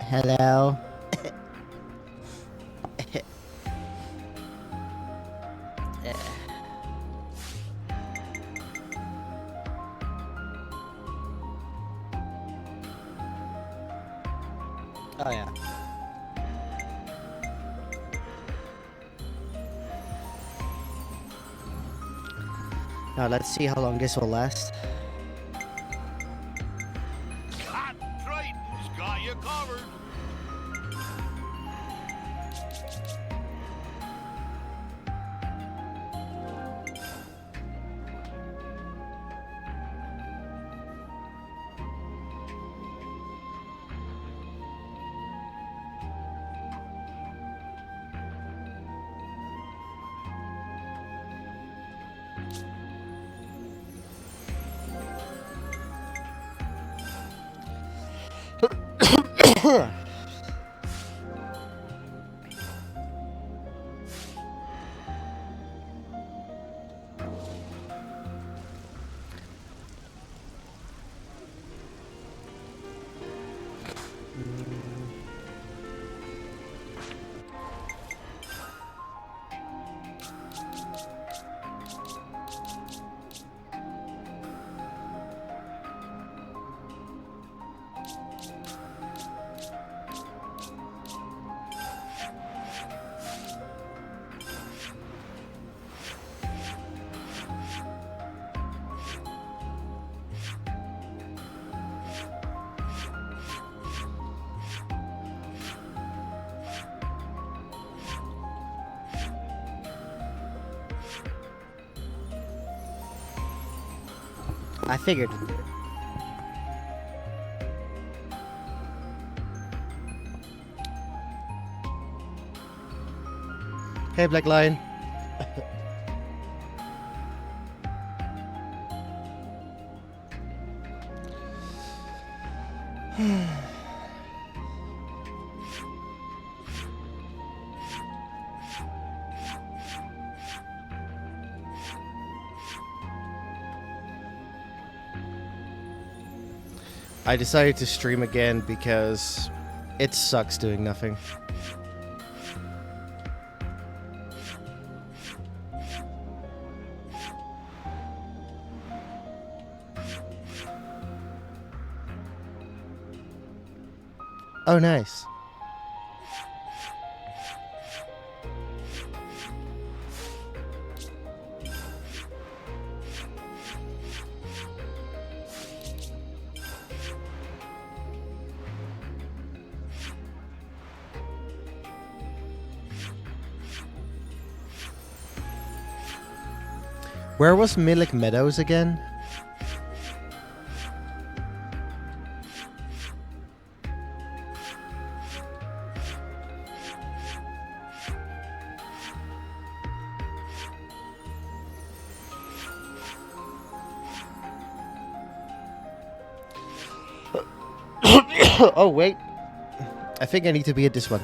Hello. Oh yeah. Now let's see how long this will last. Triton's got you covered. I figured. Hey, Black Lion. I decided to stream again because it sucks doing nothing. Oh, nice. Where was Milik Meadows again? Oh, wait. I think I need to be at this one.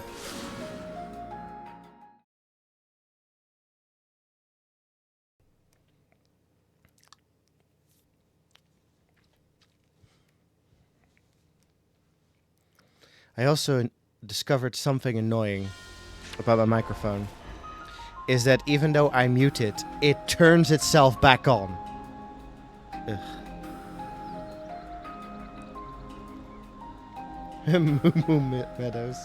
I also discovered something annoying about my microphone. Is that even though I mute it, it turns itself back on. Ugh. Moo Meadows.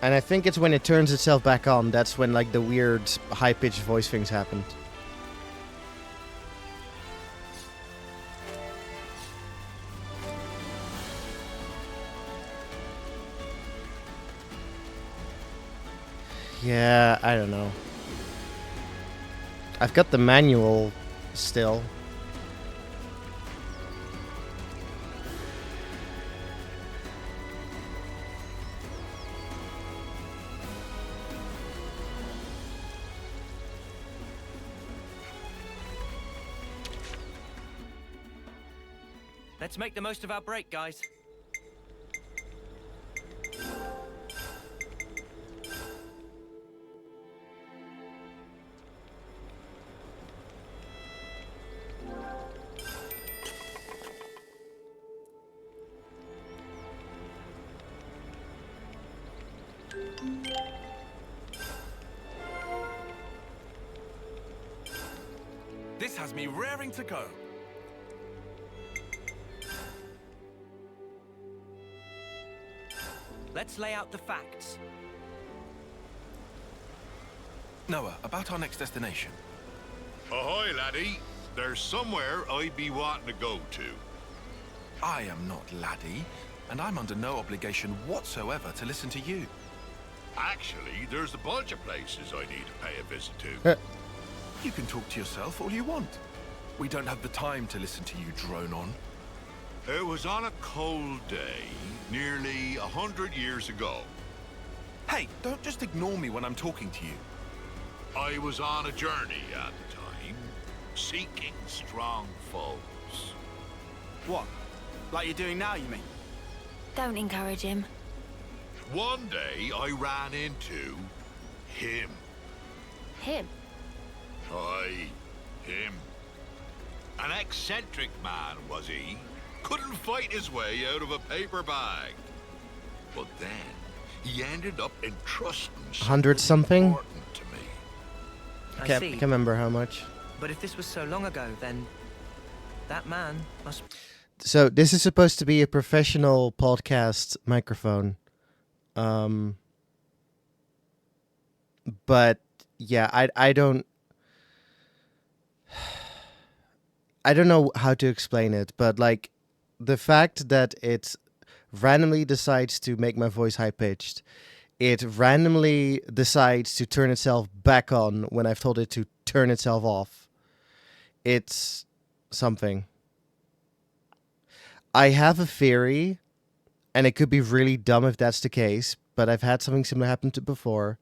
And I think it's when it turns itself back on, that's when like the weird high-pitched voice things happen. Yeah, I don't know. I've got the manual still. Let's make the most of our break, guys. This has me raring to go. Let's lay out the facts. Noah, about our next destination. Ahoy, laddie. There's somewhere I'd be wanting to go to. I am not laddie, and I'm under no obligation whatsoever to listen to you. Actually, there's a bunch of places I need to pay a visit to. You can talk to yourself all you want. We don't have the time to listen to you drone on. It was on a cold day, nearly 100 years ago. Hey, don't just ignore me when I'm talking to you. I was on a journey at the time, seeking strong foes. What? Like you're doing now, you mean? Don't encourage him. One day, I ran into him. Him? Aye, him. An eccentric man, was he? Couldn't fight his way out of a paper bag. But then, he ended up entrusting 100 something? important to me. I Can't see. remember how much. But if this was so long ago, then that man must. So this is supposed to be a professional podcast microphone. But yeah, I don't know how to explain it, but like the fact that it randomly decides to make my voice high pitched, it randomly decides to turn itself back on when I've told it to turn itself off. It's something. I have a theory, and it could be really dumb if that's the case, but I've had something similar happen to before.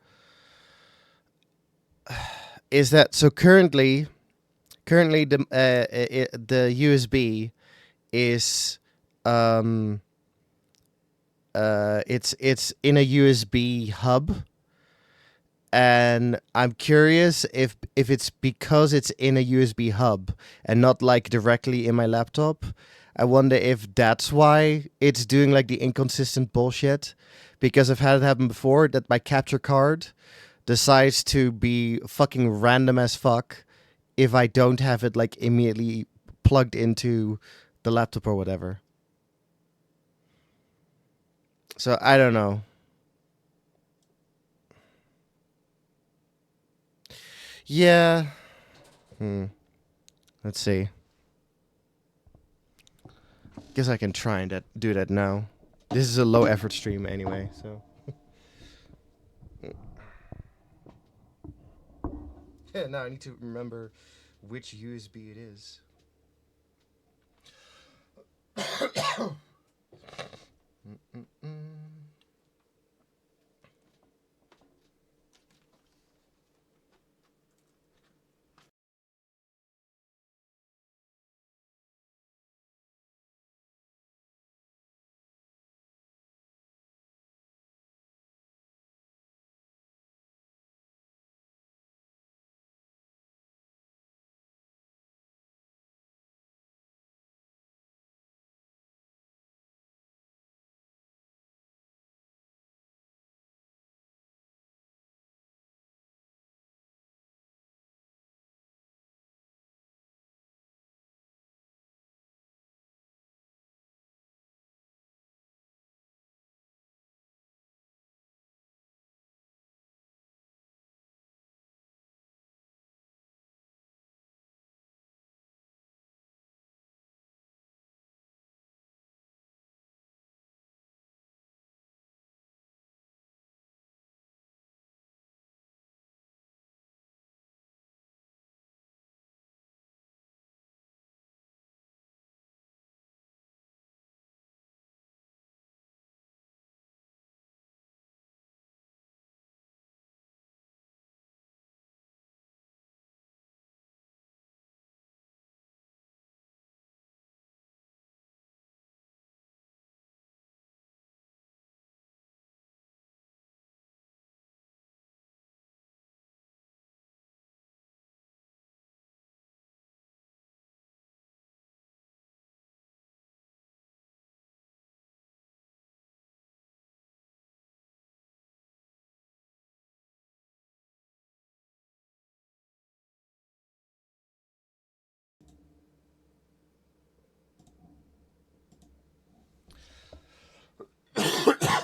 Is that so? Currently the USB is it's in a USB hub, and I'm curious if it's because it's in a USB hub and not like directly in my laptop. I wonder if that's why it's doing like the inconsistent bullshit, because I've had it happen before that my capture card decides to be fucking random as fuck if I don't have it like immediately plugged into the laptop or whatever. So I don't know. Yeah. Let's see. Guess I can try and do that now. This is a low effort stream anyway, so. Yeah, now I need to remember which USB it is.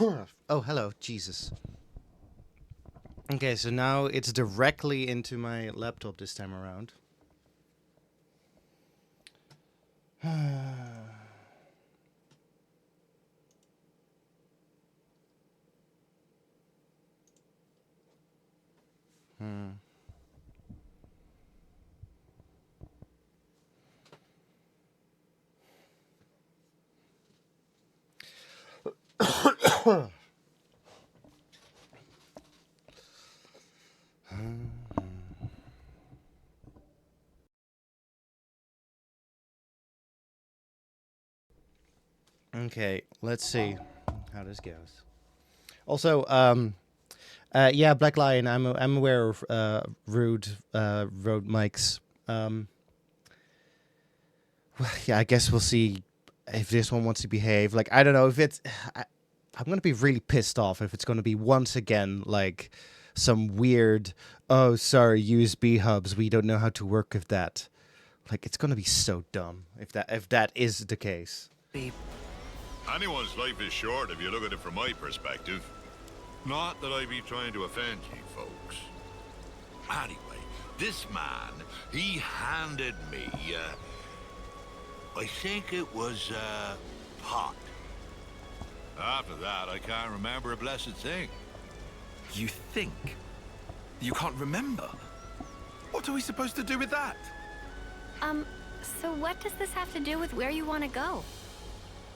Oh, hello, Jesus. Okay, so now it's directly into my laptop this time around. Okay, let's see how this goes. Also, yeah, Black Lion. I'm aware of rude road mics. Well, yeah, I guess we'll see if this one wants to behave. Like, I don't know if it's. I'm gonna be really pissed off if it's gonna be once again like some weird. Oh, sorry, USB hubs. We don't know how to work with that. Like, it's gonna be so dumb if that is the case. Be Anyone's life is short if you look at it from my perspective. Not that I be trying to offend you folks. Anyway, this man, he handed me, I think it was, pot. After that, I can't remember a blessed thing. You think? You can't remember? What are we supposed to do with that? So what does this have to do with where you want to go?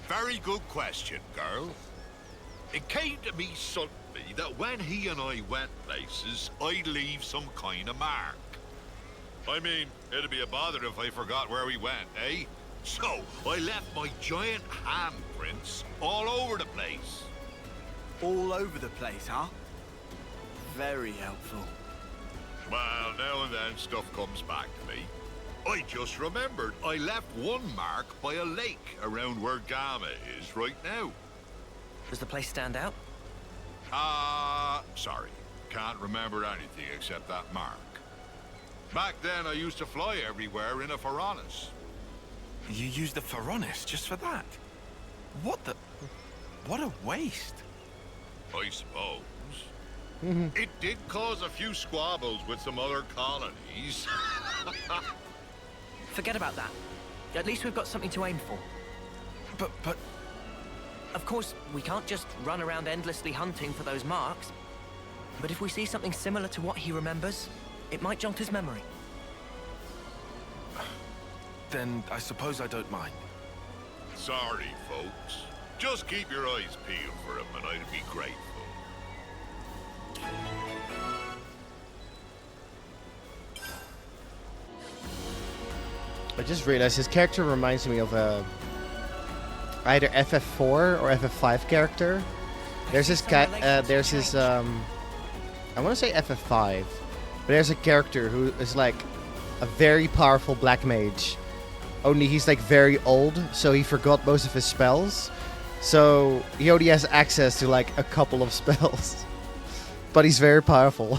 Very good question, girl. It came to me suddenly that when he and I went places, I'd leave some kind of mark. I mean, it'd be a bother if I forgot where we went, eh? So, I left my giant handprints all over the place. All over the place, huh? Very helpful. Well, now and then stuff comes back to me. I just remembered I left one mark by a lake around where Gamma is right now. Does the place stand out? Sorry. Can't remember anything except that mark. Back then, I used to fly everywhere in a Pharaonis. You used the Pharaonis just for that? What a waste. I suppose. It did cause a few squabbles with some other colonies. Forget about that. At least we've got something to aim for. But Of course, we can't just run around endlessly hunting for those marks. But if we see something similar to what he remembers, it might jog his memory. then I suppose I don't mind. Sorry, folks. Just keep your eyes peeled for him and I'd be grateful. I just realized his character reminds me of either FF4 or FF5 character. There's this I want to say FF5, but there's a character who is like a very powerful black mage. Only he's like very old, so he forgot most of his spells. So he only has access to like a couple of spells. But he's very powerful.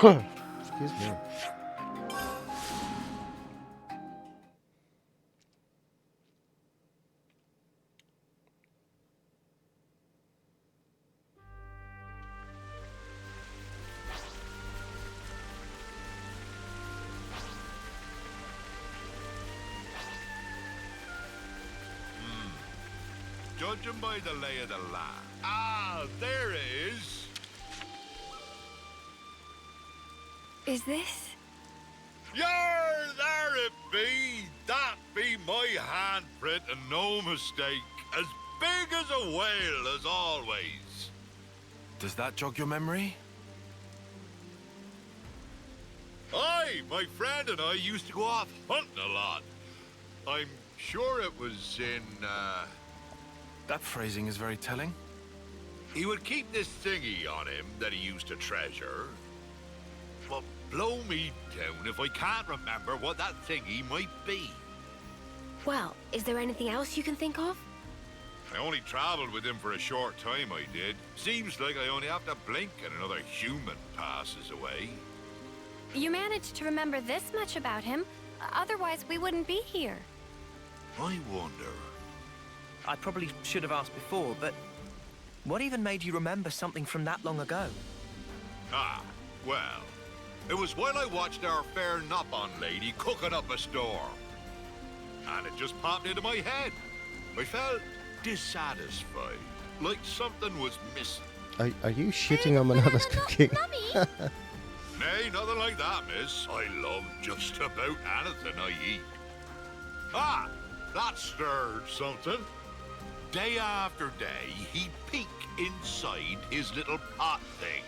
Excuse me. Judging by the lay of the land. Ah, there it is. Is this? Yar, there it be. That be my handprint and no mistake. As big as a whale as always. Does that jog your memory? Aye, my friend and I used to go off hunting a lot. I'm sure it was in, That phrasing is very telling. He would keep this thingy on him that he used to treasure. blow me down if I can't remember what that thingy might be. Well, is there anything else you can think of? I only traveled with him for a short time, I did. Seems like I only have to blink and another human passes away. You managed to remember this much about him. Otherwise, we wouldn't be here. I wonder. I probably should have asked before, but what even made you remember something from that long ago? Ah, well, it was while I watched our fair Nop-on lady cooking up a storm. And it just popped into my head. I felt dissatisfied, like something was missing. Are you shitting on Manana's cooking? Mummy! Nay, nothing like that, miss. I love just about anything I eat. Ah, that stirred something. Day after day, he'd peek inside his little pot thing.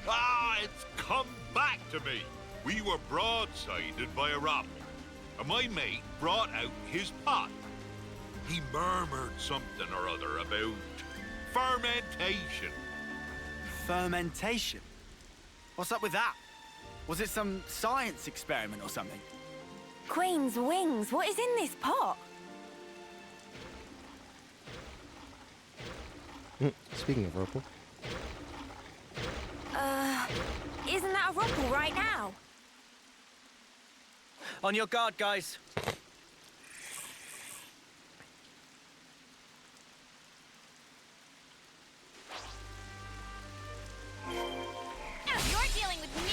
Ah, it's come back to me. We were broadsided by a robin, and my mate brought out his pot. He murmured something or other about fermentation. Fermentation? What's up with that? Was it some science experiment or something? Queen's wings, what is in this pot? Speaking of Rupple. Isn't that a rumple right now? On your guard, guys. Now you're dealing with me.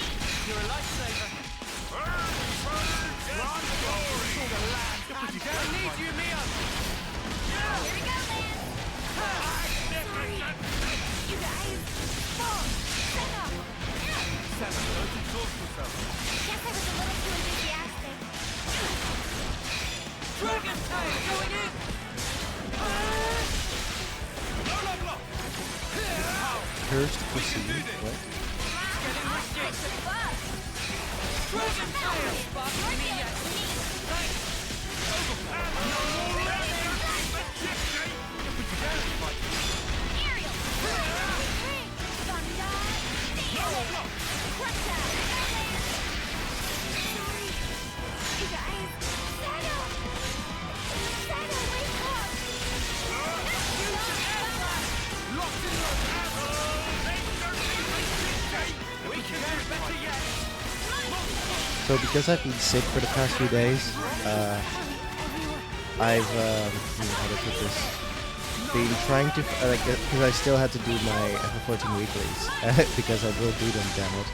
You're a lifesaver. I need you, Mia. Here we go, man. You guys. Fall. Set up. Guess I was a little too enthusiastic. Dragon tail going in. Cursed pussy. What? Dragon tail. Sparking me yet. Aerial. Thunder. What's that? You guys. Settle. Settle, wake up. So because I've been sick for the past few days, I've how to put this, been trying to like, because I still had to do my FF14 weeklies because I will do them, damn it.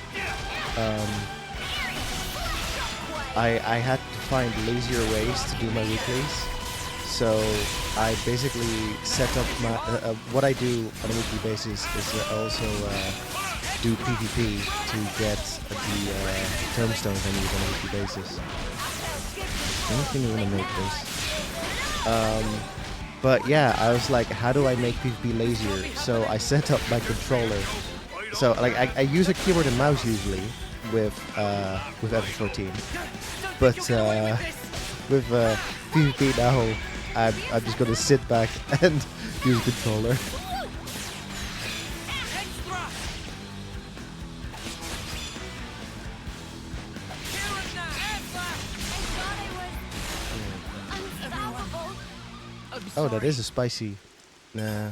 I had to find lazier ways to do my weeklies, so I basically set up my what I do on a weekly basis is also do PvP to get the term stones I need on a weekly basis. I don't think we're gonna make this. But yeah, I was like, how do I make PvP lazier? So I set up my controller. So like I use a keyboard and mouse usually with FF14, but with PvP now, I'm just gonna sit back and use a controller. Oh, that is a spicy. Nah.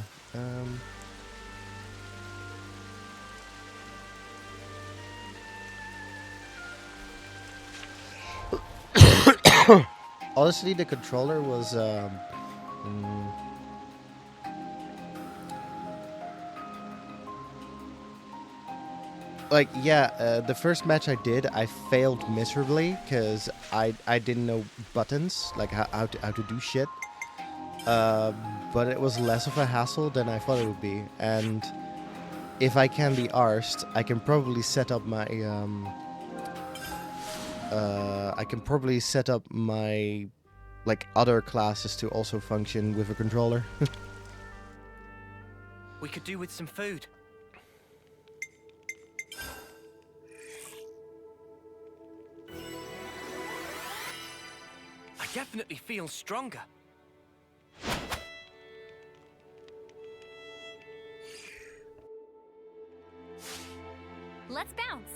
Honestly, the controller was like, yeah, the first match I did, I failed miserably because I didn't know buttons, like how to do shit. But it was less of a hassle than I thought it would be, and if I can be arsed, I can probably set up my like other classes to also function with a controller. We could do with some food. I definitely feel stronger. Let's bounce.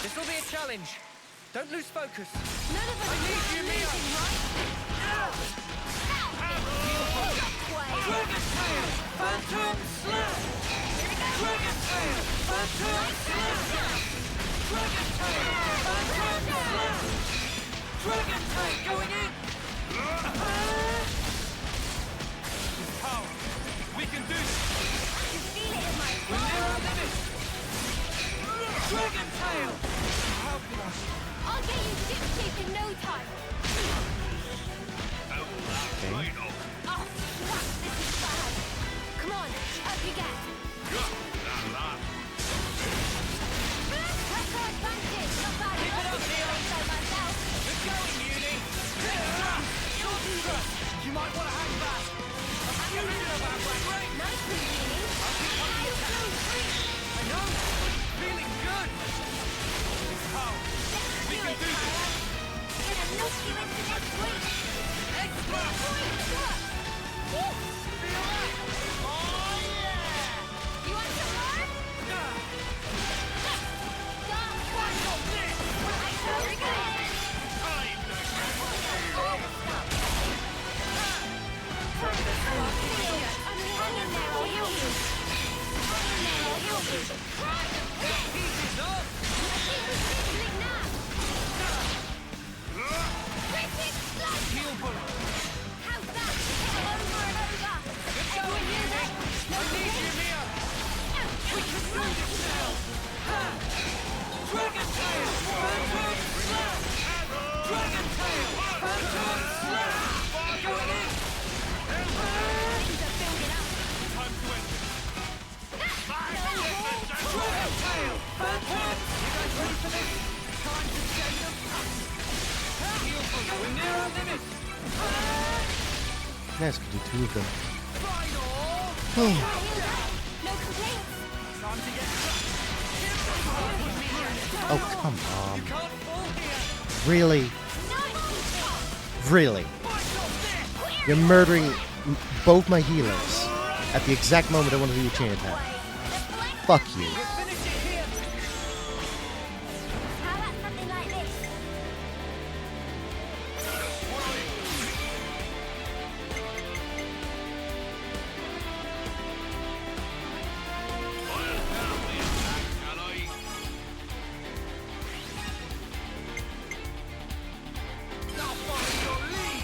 This'll be a challenge. Don't lose focus. None of us I need you, Mia. losing, right? Dragon Tail! Phantom Slam! Dragon Tail! Phantom Slam! Dragon Tail! Phantom Slam! Dragon Tail going in! Power! We can do this! I can feel it in my We're near our bones. limit! Dragon Tail! How can I? I'll get you ship-shape in no time. Right up. Oh, fuck, this is bad. Come on, up you get. Pressure advantage, not bad. Keep it up, Leo. By myself. We're going, Uni! Short thrust! You might want to hang back! I'll get rid of that one! Great! Nicely, Beanie. You flew free. I know! Feeling good! How? Let's We do can it, do this! Tyler. Gonna knock you into next week. Extra! Point, look. Woo. Feel that? Oh, yeah! You want some more? Dark one. Right, very good. All the stuff. I'm hanging there, I'll help you. Hang in there, I'll help you. Easy's up! I think we're fixing it now. Critic slug. Heal bullet! How's that? Over and over. Everyone hear that? No I need you, Mia! We can do this now. Dragon Tail! Phantom Slam! Dragon Tail! Phantom Slam! Going in! Things are building up. Time to end it! No, Dragon Tail! Phantom! You guys ready for this? Time to send them! Heal bullet! We're near our limit! Nice, could do two of them. Final! no complaints. Time to get Oh, come on. You can't fall here! Really? Nice. Really? Fight off this! You're murdering both my healers at the exact moment I want to do a chain attack. Fuck you. We'll finish it here! How about something like this? Now follow your lead!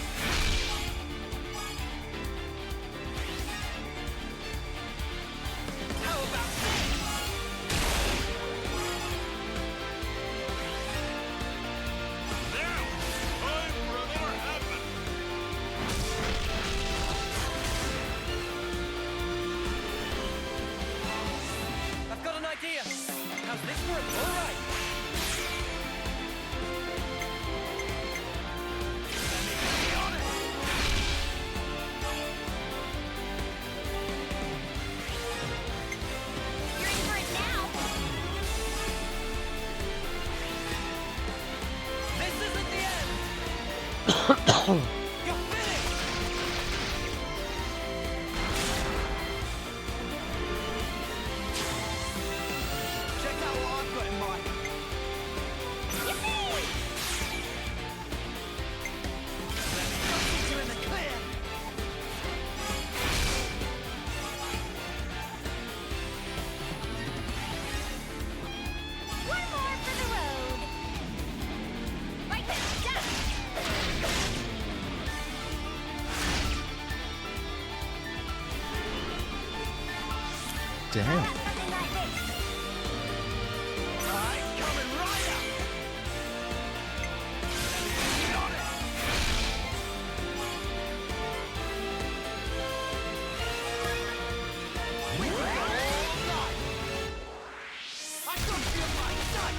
How about this? I've got an idea. How's this for a all right? You're in for it now. This isn't the end. You're finished. Check out what I've got in mind. You're in the clear. One more for the road. Right there, done. Damn. Something like this. Right, coming right up. Got it. I can feel my sight.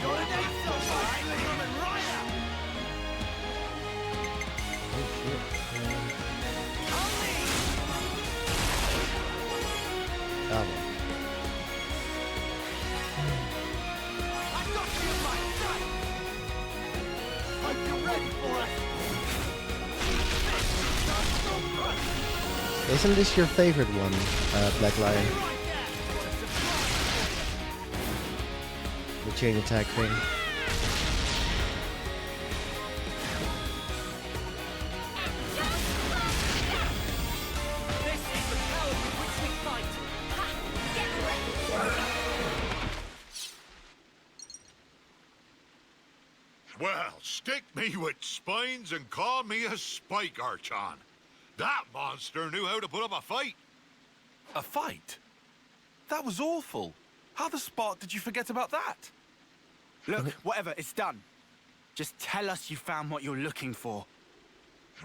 Got an ace on mine. Coming right up. On me. Oh, I got you in my sight. Hope you're ready for us. This is our Isn't this your favorite one, Black Lion? The chain attack thing. This is the power with which we fight. Well, stick me with spines and call me a spike archon. That monster knew how to put up a fight. A fight? That was awful. How the spark did you forget about that? Look, whatever, it's done. Just tell us you found what you're looking for.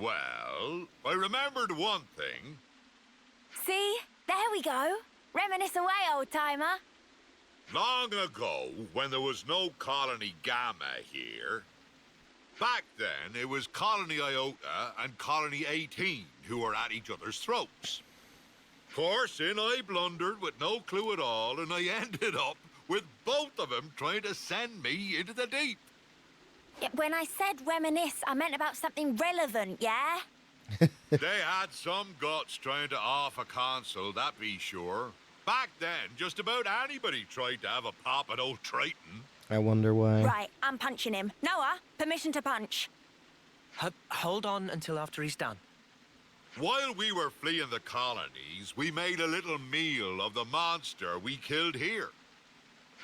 Well, I remembered one thing. See? There we go. Reminisce away, old-timer. Long ago, when there was no Colony Gamma here, back then it was Colony Iota and Colony 18 who were at each other's throats. Of course, in I blundered with no clue at all, and I ended up with both of them trying to send me into the deep. Yeah, when I said reminisce, I meant about something relevant, yeah? They had some guts trying to off a console, that be sure. Back then, just about anybody tried to have a pop at old Triton. I wonder why. Right, I'm punching him. Noah, permission to punch. Hold on until after he's done. While we were fleeing the colonies, we made a little meal of the monster we killed here.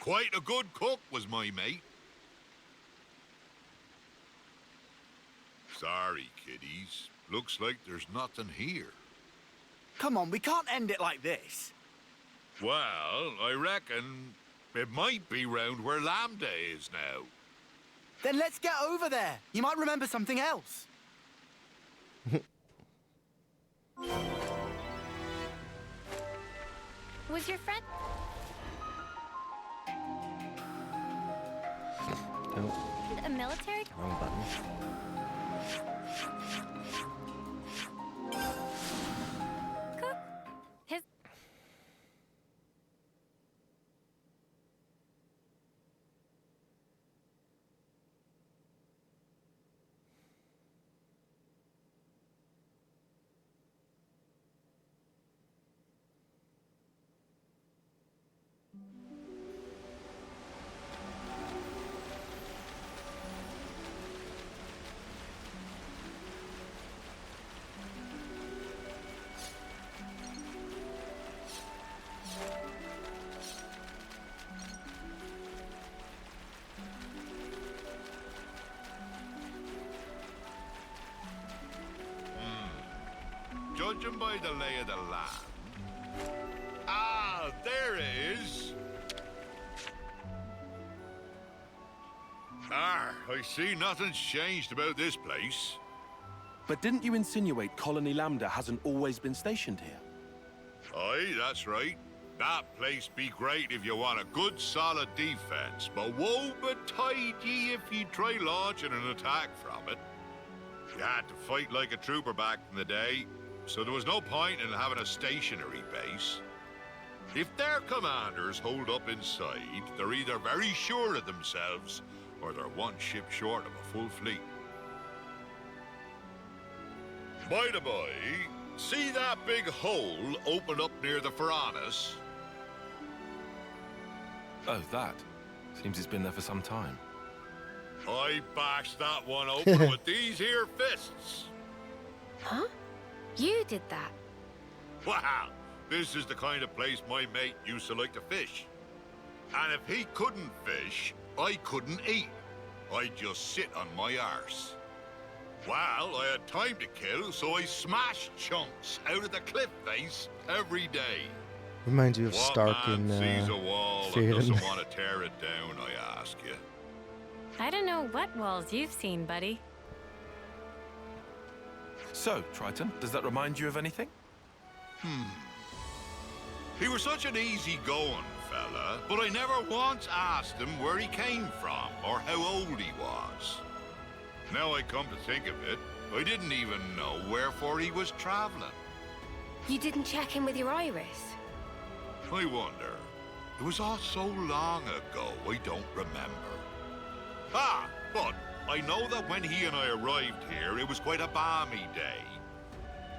Quite a good cook was my mate. Sorry, kiddies. Looks like there's nothing here. Come on, we can't end it like this. Well, I reckon it might be round where Lambda is now. Then let's get over there. You might remember something else. Was your friend? Oh, A military? wrong button. Cook? His... Judging by the lay of the land... Ah, there it is! I see nothing's changed about this place. But didn't you insinuate Colony Lambda hasn't always been stationed here? Aye, that's right. That place be great if you want a good solid defense, but woe betide ye if you try launching an attack from it. You had to fight like a trooper back in the day, so there was no point in having a stationary base. If their commanders hold up inside, they're either very sure of themselves, or they're one ship short of a full fleet. By the by, see that big hole open up near the Piranhas? Oh, that. Seems it's been there for some time. I bashed that one open with these here fists. Huh? You did that? Wow, this is the kind of place my mate used to like to fish. And if he couldn't fish, I couldn't eat. I'd just sit on my arse. Well, I had time to kill, so I smashed chunks out of the cliff face every day. Reminds you of What Stark man in sees a wall and Fear doesn't and- want to tear it down, I ask you? I don't know what walls you've seen, buddy. So, Triton, does that remind you of anything? He was such an easy-going fella, but I never once asked him where he came from or how old he was. Now I come to think of it, I didn't even know wherefore he was traveling. You didn't check in with your iris? I wonder. It was all so long ago, I don't remember. Ah, but I know that when he and I arrived here, it was quite a balmy day.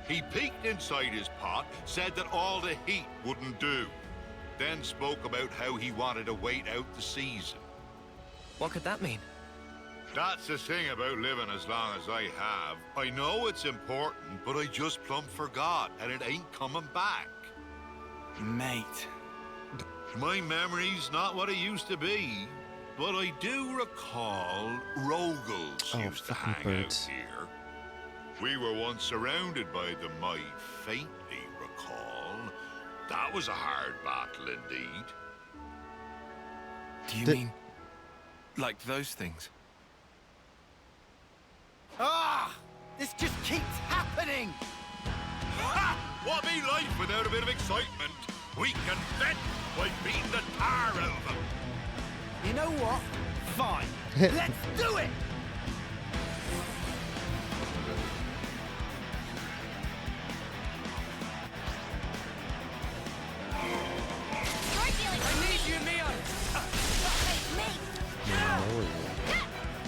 He peeked inside his pot, said that all the heat wouldn't do. Then spoke about how he wanted to wait out the season. What could that mean? That's the thing about living as long as I have. I know it's important, but I just plumb forgot, and it ain't coming back. Mate. My memory's not what it used to be, but I do recall Rogals used to fucking hang birds. out here. We were once surrounded by them, I faintly recall. That was a hard battle indeed. Do you mean like those things? Ah! This just keeps happening! Ha! What be life without a bit of excitement? We can vent by beating the tar out of them. You know what? Fine. Let's do it! You're dealing with me. you, Mio! Face me.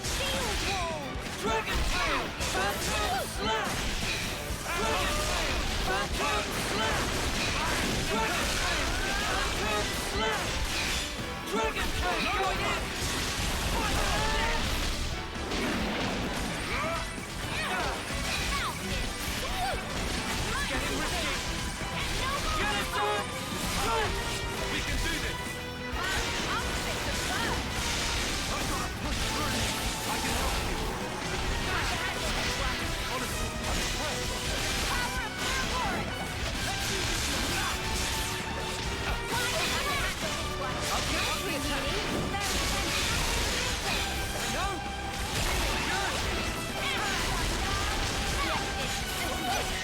Steel Wall. Dragon Tail! Phantom Slap! Dragon Tail! Phantom Slap! Dragon Tail! Phantom Slap! Dragon Tail! Going in! Getting risky! Get it done! We can do this! I'll fix the bird. I've got to push through! I can help you! Honestly, I'm impressed! Power of Ouroboros. Let's use this one. Why am I handling this one? I'll be attacked! Very fantastic. No! Good!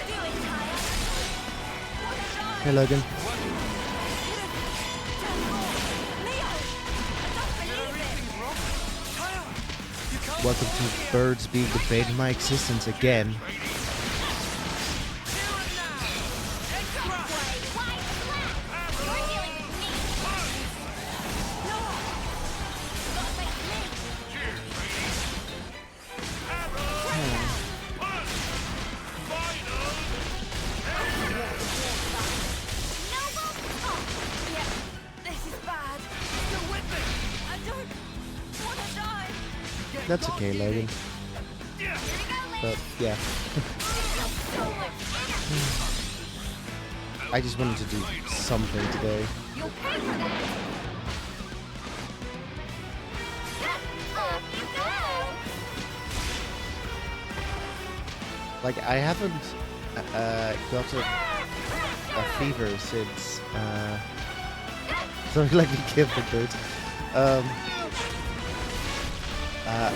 Do it, Kaya. What a shot. Hey, Logan. Leo! I don't believe it. Everything's wrong? Kyle! You can't Welcome to birds being debated my existence again. Here and now! Extra! Why flat? You're dealing with me. No! Gotta face me. Cheers, ladies. Arrow! Punch! Final! Noble? Oh, yeah. This is bad. Still with me! I don't want to die. That's okay, Logan. Here we go, But Liz. yeah, So much energy. I just wanted to do something today. You'll pay for that. Off you go. Like, I haven't got a fever since. Sorry, let me give the birds.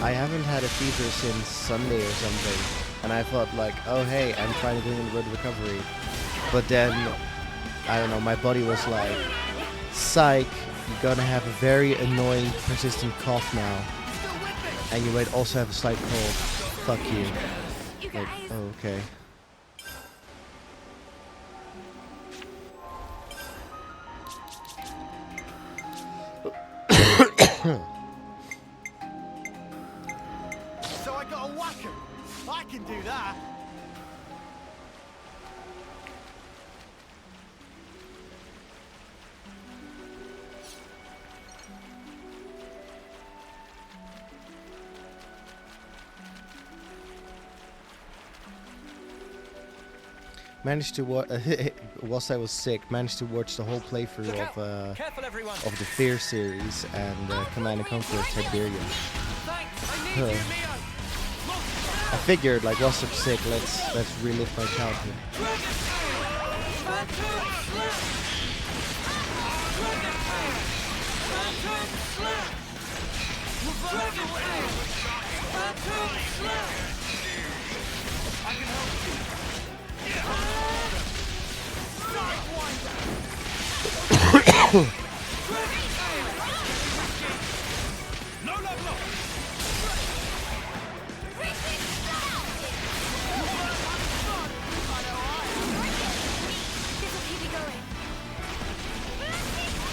I haven't had a fever since Sunday or something, and I thought like, oh hey, I'm trying to do a good recovery, but then I don't know, my body was like, psych, you're gonna have a very annoying, persistent cough now, and you might also have a slight cold. Fuck you. You Like, guys. oh, okay. So I got a whack 'em. I can do that. Managed to watch, whilst I was sick, managed to watch the whole playthrough Careful, everyone. of the Fear series and Command and Conquer of Tiberium. Thanks. I need Huh. you, Mio. I figured, like, whilst I'm sick, let's relive my childhood. Dragon Tail! Phantom Slap! Dragon Tail! Phantom Slap! Dragon Tail! Phantom Slap! I can help you. Sidewinder! Dragon Tail! No love lost! This'll keep me going.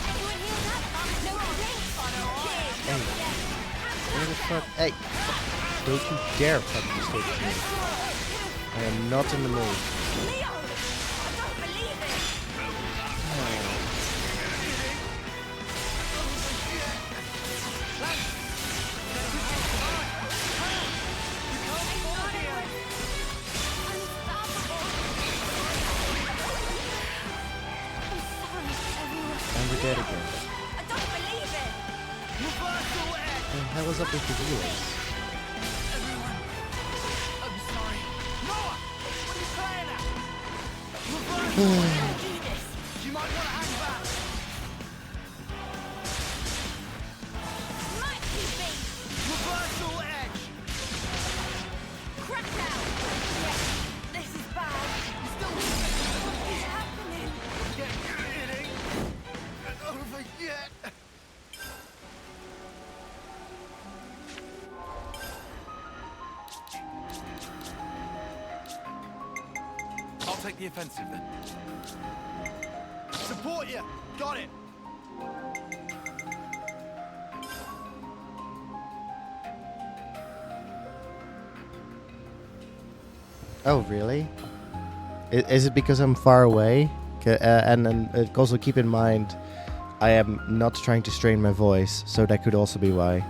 Everyone heals up. No complaints. Hey, where the fuck? Hey, don't you dare fucking mistake me. I am not in the mood. Leo! I don't believe it! And we're dead again. I don't believe it! What the hell is up with the healers? I'm sorry. Noah! What are you playing at? Don't do this! You might want to hang back. Might be beat! Reversal edge. Crack out! Yeah, this is bad. Still What is happening? it ain't over yet. I'll take the offensive then. Support you. Got it. Oh, really? Is it because I'm far away? And then also keep in mind, I am not trying to strain my voice, so that could also be why.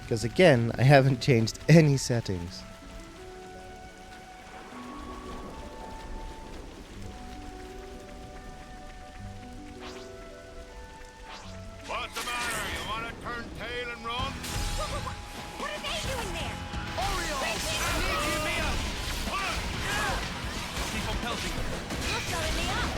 Because again, I haven't changed any settings. What's the matter? You want to turn tail and run? What are they doing there? Oriole! I need you, Mia! Keep on pelting them. You're showing me up!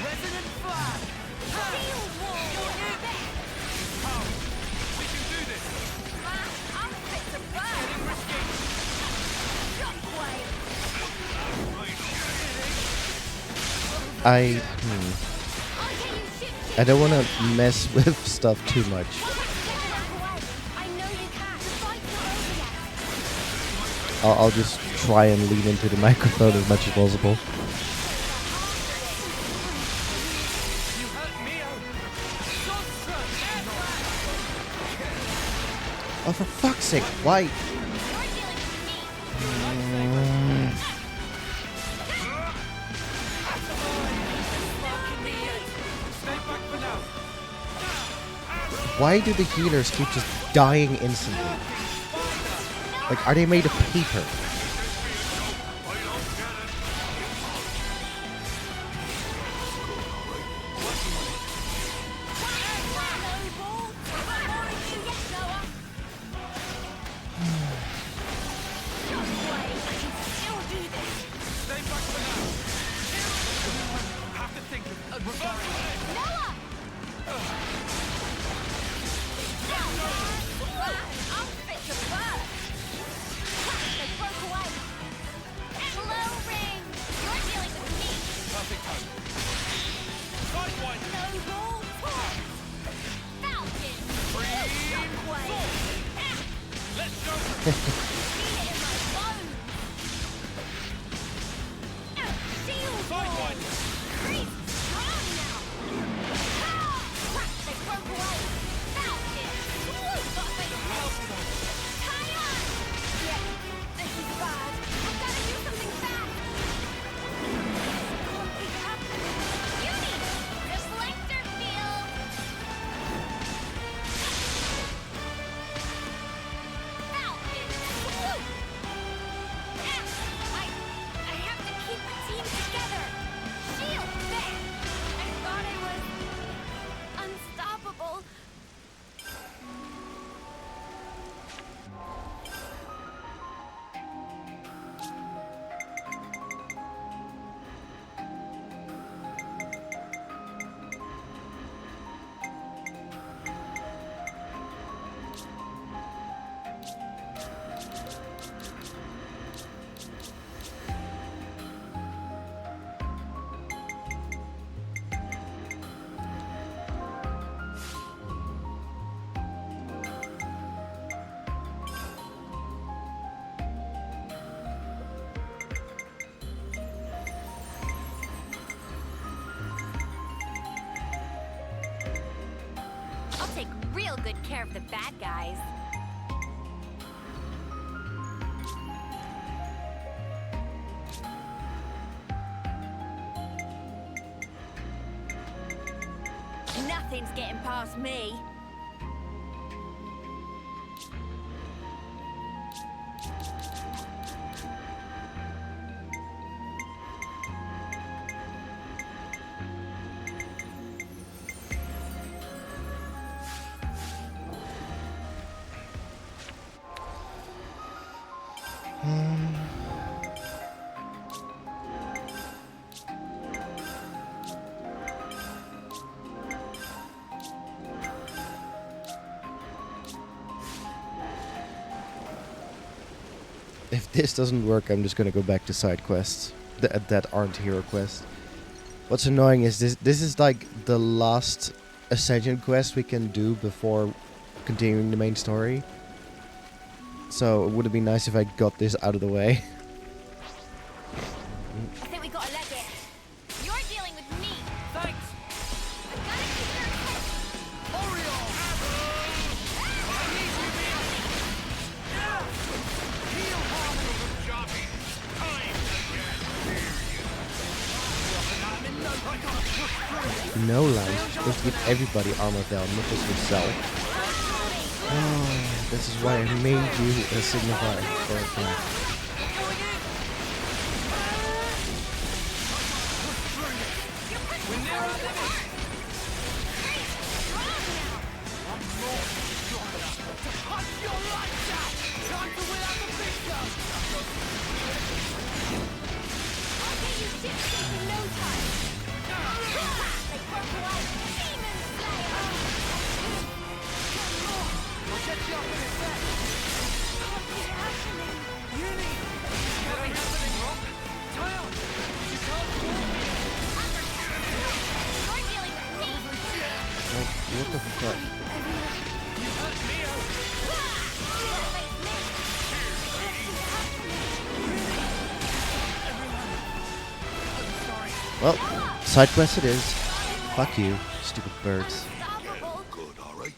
Resonant flag! Steel wall! You're back! We can do this. I'm fit to burn! Shockwave! I don't want to mess with stuff too much. I know you can't fight the I'll just try and lean into the microphone as much as possible. You hurt Mio! Oh, for fuck's sake, why? Why do the healers keep just dying instantly? Like, are they made of paper? real good care of the bad guys. Nothing's getting past me. If this doesn't work, I'm just gonna go back to side quests that aren't hero quests. What's annoying is this is like the last Ascension quest we can do before continuing the main story. So it would have been nice if I got this out of the way. I think we gotta leg it. You're dealing with me. Thanks! I gotta keep your attention. Oriole! I need you, man! Yeah! Heal harmony! Johnny, time to get serious. I'm in no... I can't push through! No life. Just give everybody armor down, not just yourself. Oh, this is why I made you a signifier for a time. We're near our limit! Punch your lights out! Time to win out the big stuff! I'll get you shipshape in no time. Like purple eyes, demon slayer. I'll get you up in a sec! What's happening? Uni! Nothing happening, Rock! Town! You can't fool me! You're dealing with me. Like, what the fuck? You hurt me, Gotta face me. Well, side quest it is. Fuck you, stupid birds. Unstoppable. Good, all right.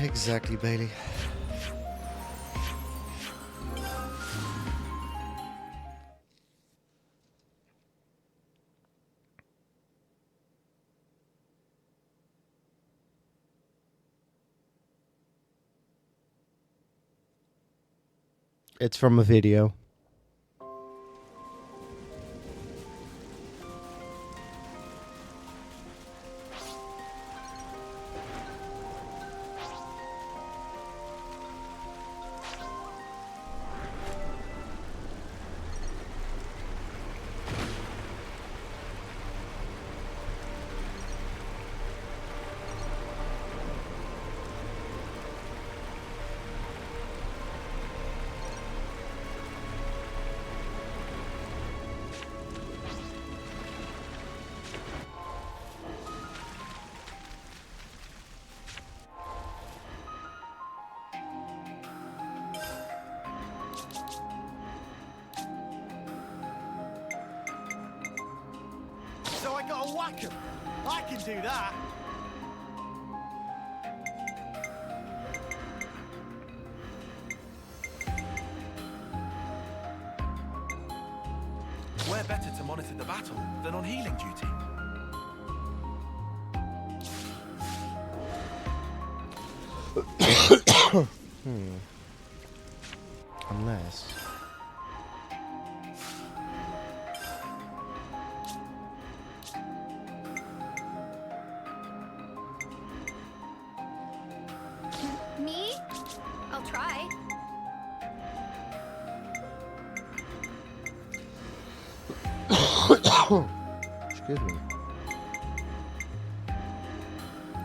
Exactly, Bailey. It's from a video. So I gotta whack him. I can do that. Where better to monitor the battle than on healing duty? Unless... Me? I'll try. Excuse me.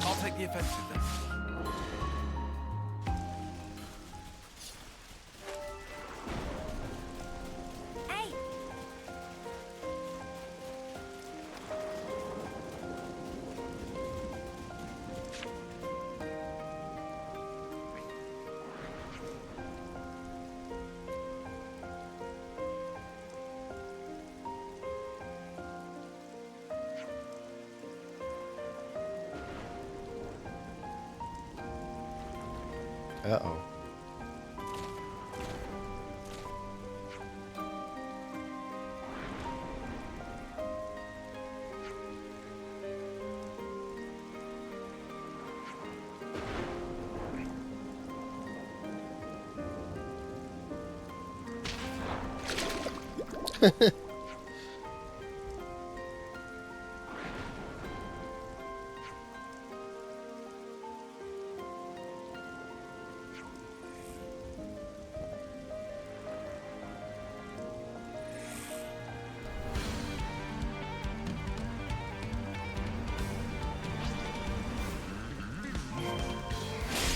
I'll take the offensive then. Hey! Uh-oh.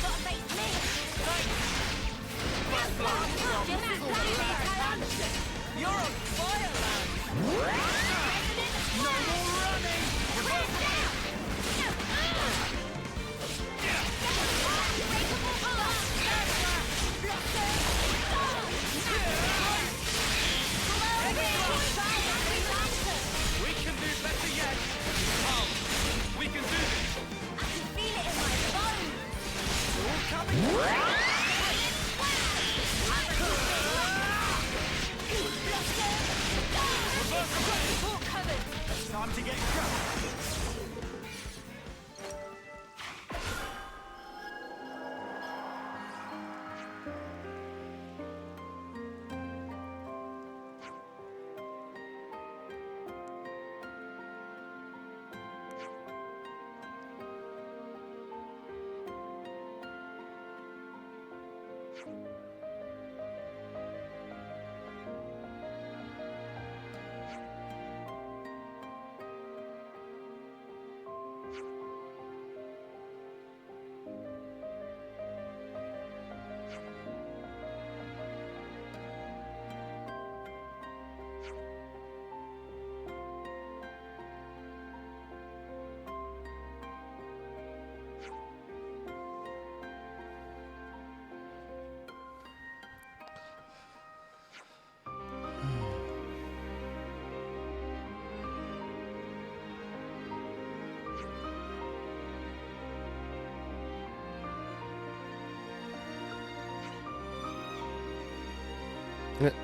Gotta face me! You're on fire, lad! No more running! We can do better yet. We can do this. I can feel it in my bones! All coming. Time to get going.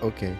Okay.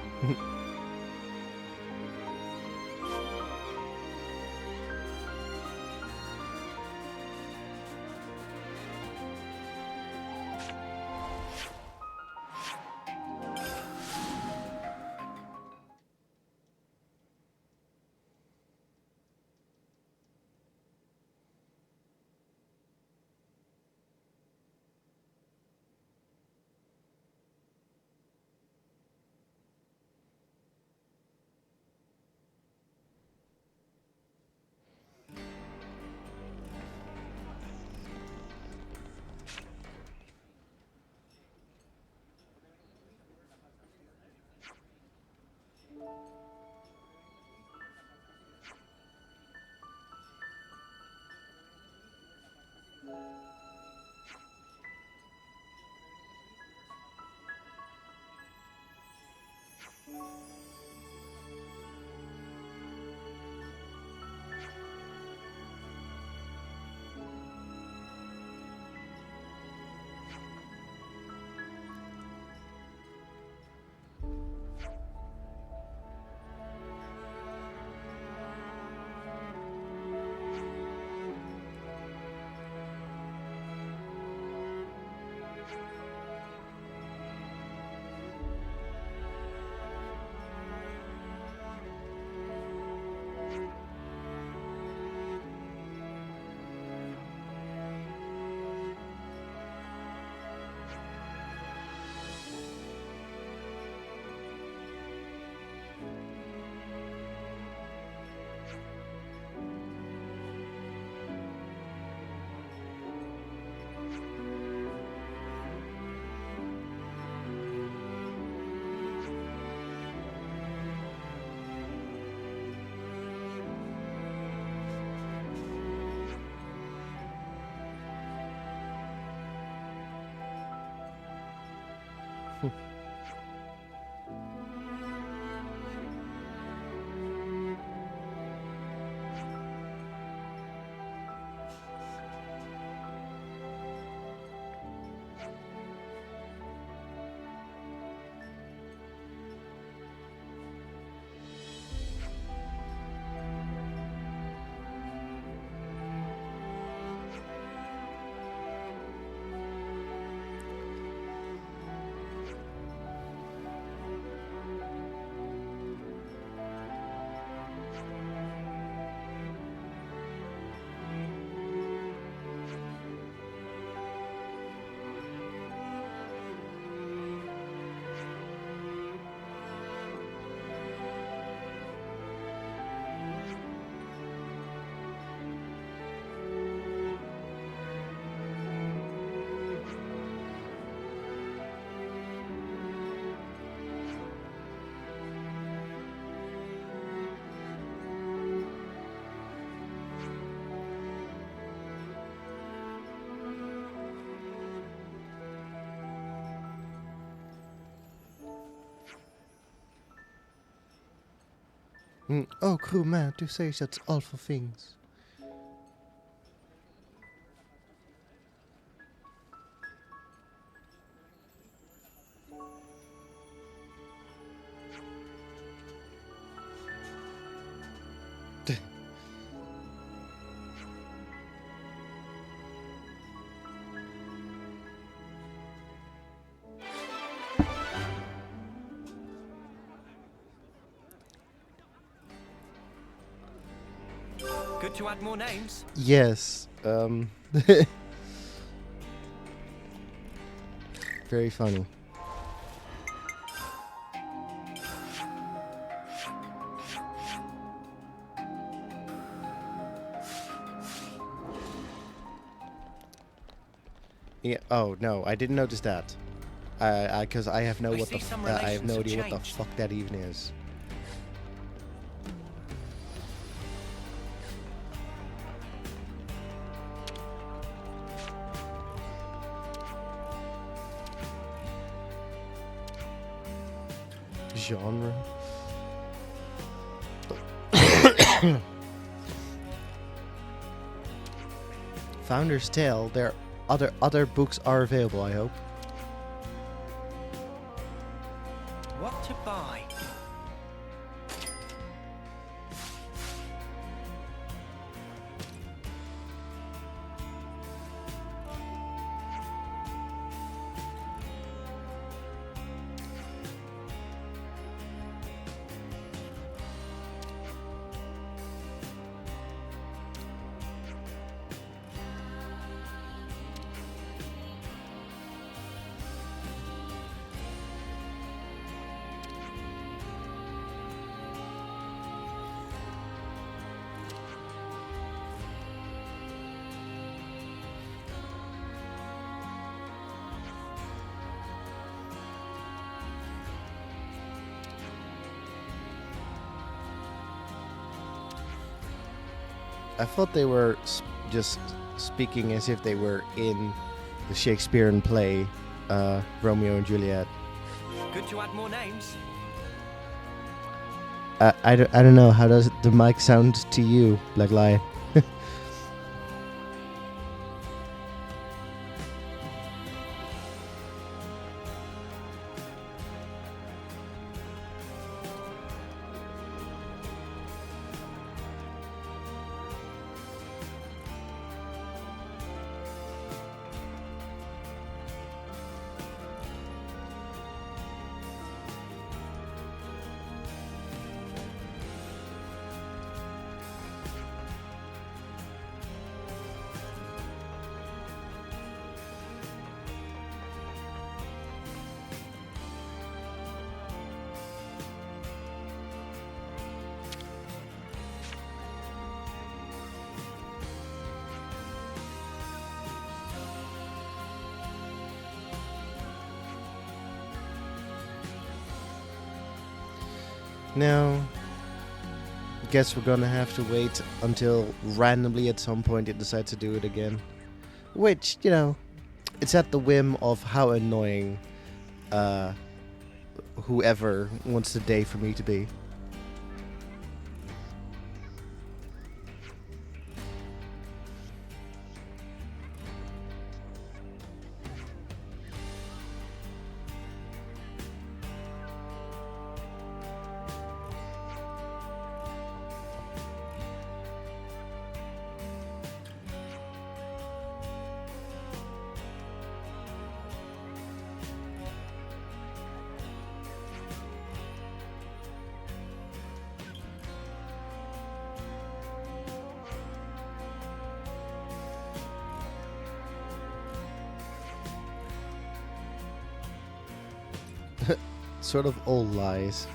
Oh, cruel man, to say such awful things. Good to add more names. Yes. Very funny. Yeah. Oh no, I didn't notice that. Because I have no I what see the some I have no relations idea have what the changed. fuck that even is. Genre. Founder's Tale. There other books are available, I hope. What to buy? I thought they were just speaking as if they were in the Shakespearean play, Romeo and Juliet. Good to add more names. I don't know, how does the mic sound to you, Black Lion? No. Guess we're gonna have to wait until randomly at some point it decides to do it again. Which, you know, it's at the whim of how annoying whoever wants the day for me to be. Sort of all lies.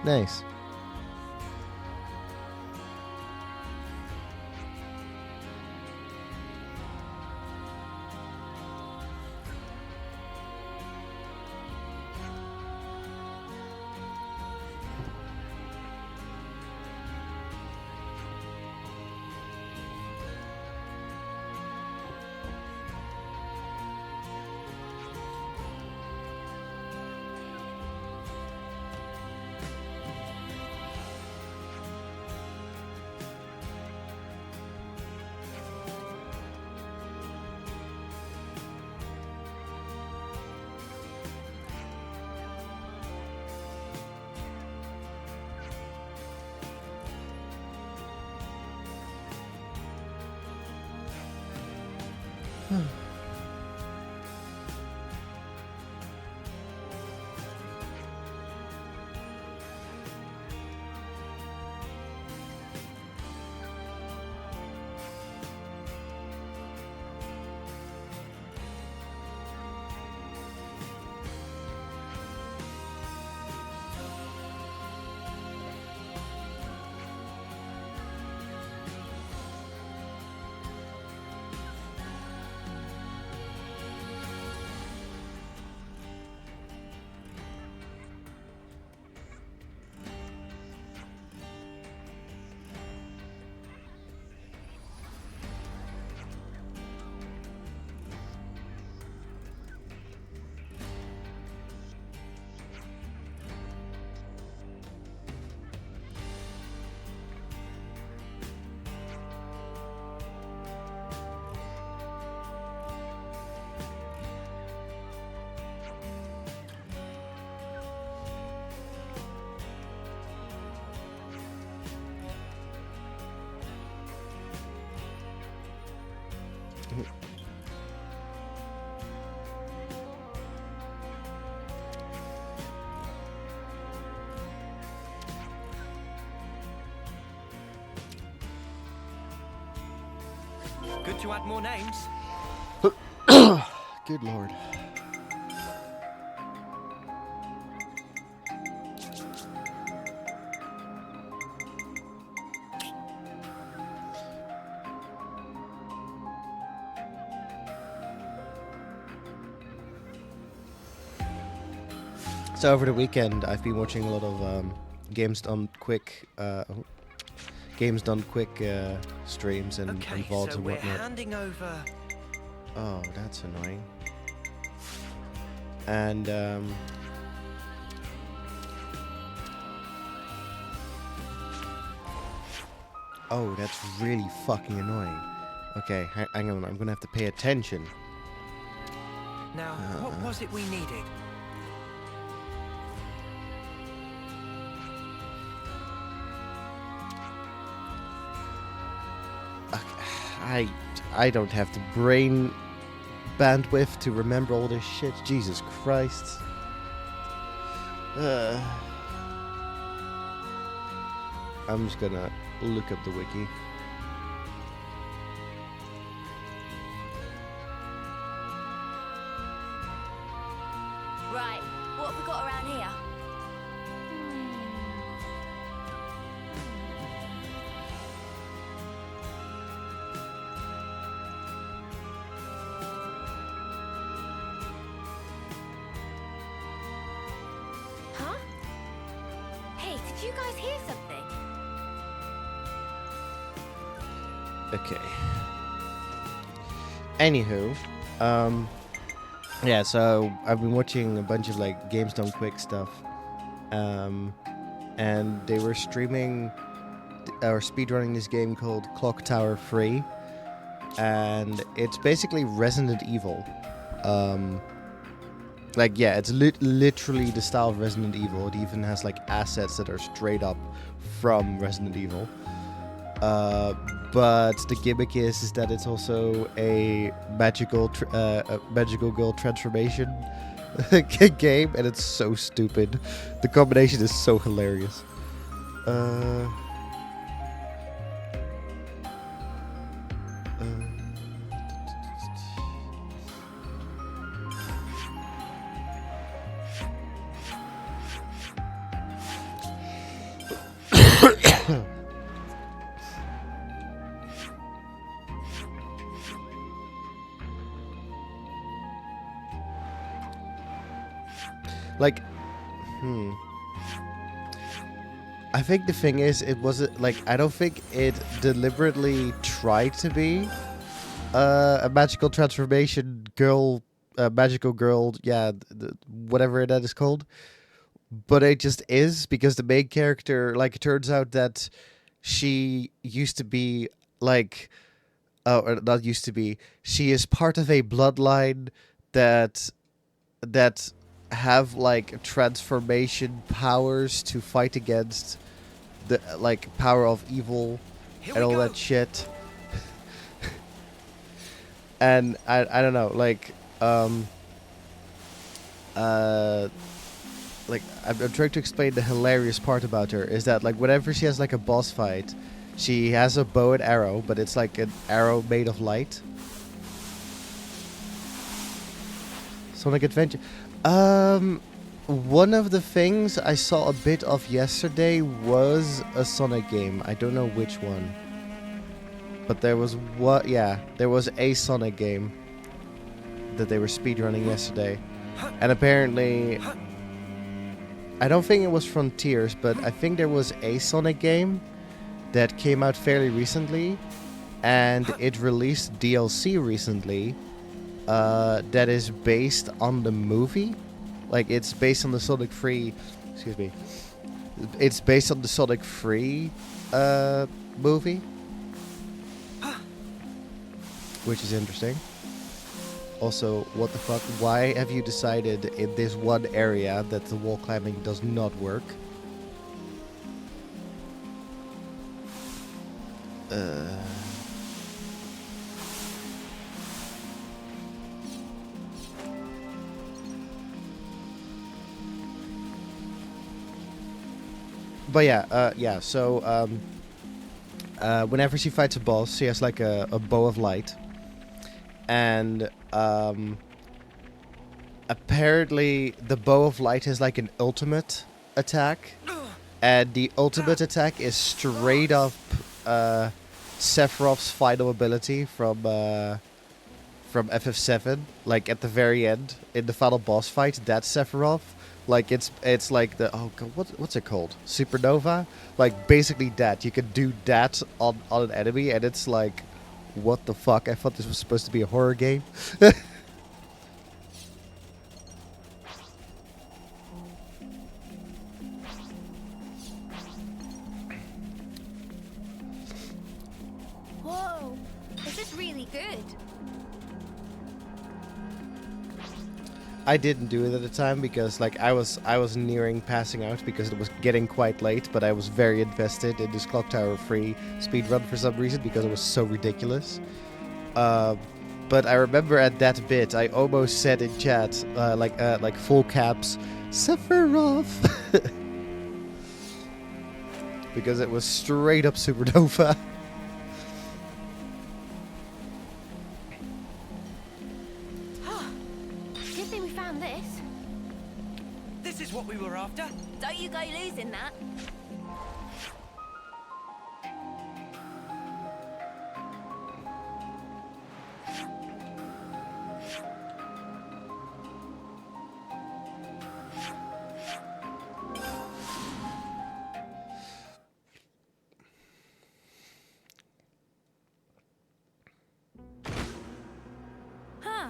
Nice. Good to add more names. Good lord. So over the weekend, I've been watching a lot of Games Done Quick streams and Okay, VODs so and we're whatnot. handing over. Oh, that's annoying. And oh, that's really fucking annoying. Okay, hang on, I'm gonna have to pay attention. Now, what was it we needed? I don't have the brain bandwidth to remember all this shit. Jesus Christ. I'm just gonna look up the wiki. What have we got around here? Huh? Hey, did you guys hear something? Okay. Anywho, yeah, so I've been watching a bunch of like Games Done Quick stuff, and they were streaming or speedrunning this game called Clock Tower Free, and it's basically Resident Evil. Like, yeah, it's literally the style of Resident Evil. It even has like assets that are straight up from Resident Evil. But the gimmick is that it's also a magical girl transformation game, and it's so stupid. The combination is so hilarious. Like, I think the thing is, it wasn't like, I don't think it deliberately tried to be a magical transformation girl, magical girl, yeah, whatever that is called. But it just is, because the main character, like, it turns out that she used to be like, or not used to be, she is part of a bloodline that have like transformation powers to fight against the like power of evil and all that shit. And I don't know, like I'm trying to explain the hilarious part about her is that, like, whenever she has like a boss fight, she has a bow and arrow, but it's like an arrow made of light. Sonic Adventure. One of the things I saw a bit of yesterday was a Sonic game. I don't know which one. But there was there was a Sonic game that they were speedrunning yesterday. And apparently, I don't think it was Frontiers, but I think there was a Sonic game that came out fairly recently, and it released DLC recently that is based on the movie. Like, it's based on the Sonic Free... Excuse me. It's based on the Sonic Free movie. Which is interesting. Also, what the fuck? Why have you decided in this one area that the wall climbing does not work? But yeah, so whenever she fights a boss, she has like a bow of light. And apparently the bow of light has like an ultimate attack. And the ultimate attack is straight up Sephiroth's final ability from FF7. Like at the very end, in the final boss fight, that's Sephiroth. Like it's like the what's it called? Supernova? Like basically that. You can do that on an enemy, and it's like, what the fuck? I thought this was supposed to be a horror game. Whoa, this is really good. I didn't do it at the time because like I was nearing passing out because it was getting quite late, but I was very invested in this Clock Tower Free speedrun for some reason because it was so ridiculous. But I remember at that bit I almost said in chat like full caps, Sephiroth, because it was straight up Supernova. Good thing we found this. This is what we were after. Don't you go losing that. Huh.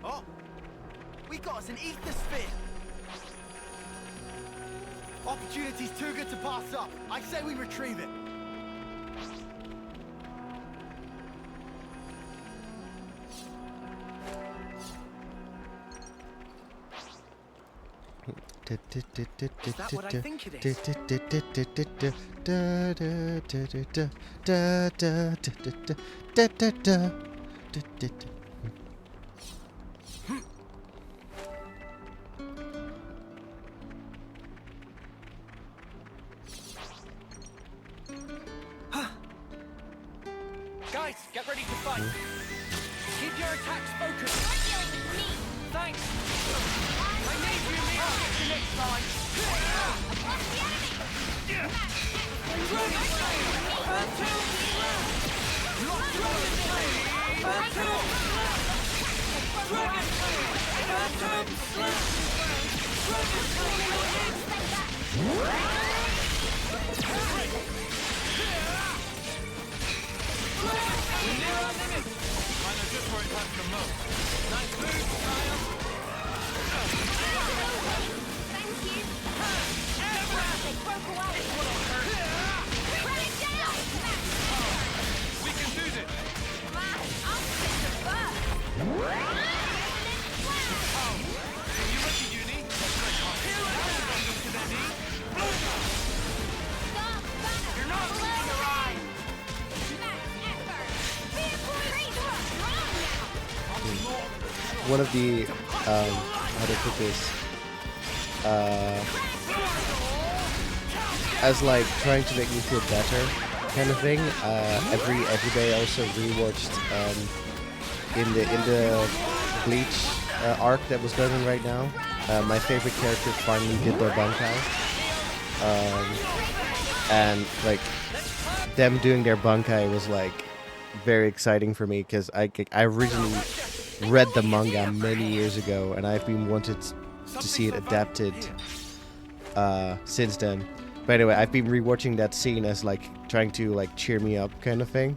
Oh, we got us an ether sphere. Opportunity's too good to pass up. I say we retrieve it. Is that what I think it is? Guys, get ready to fight. Keep your attacks focused. You're dealing with me. Thanks. I need you, Leo. Get the next line. What's the enemy? Dragon Slayer. Phantom Slayer. Dragon Slayer. Phantom Slayer. Dragon Slayer. Phantom Slayer. Dragon Slayer. We're near our limit. I know just where it hurts the most. Nice move, Kyle. Thank you. They broke away. Run it down. We can do this. I'll stick to first. You ready, Uni? Here I am. To their knees. Stop, banner. You're not going to ride. One of the how to put this as like trying to make me feel better kind of thing. Every day I also rewatched in the Bleach arc that was going on right now. My favorite characters finally did their Bankai, and like them doing their Bankai was like very exciting for me because I originally read the manga many years ago and I've been wanted to see it adapted since then. But anyway, I've been rewatching that scene as like trying to like cheer me up kind of thing,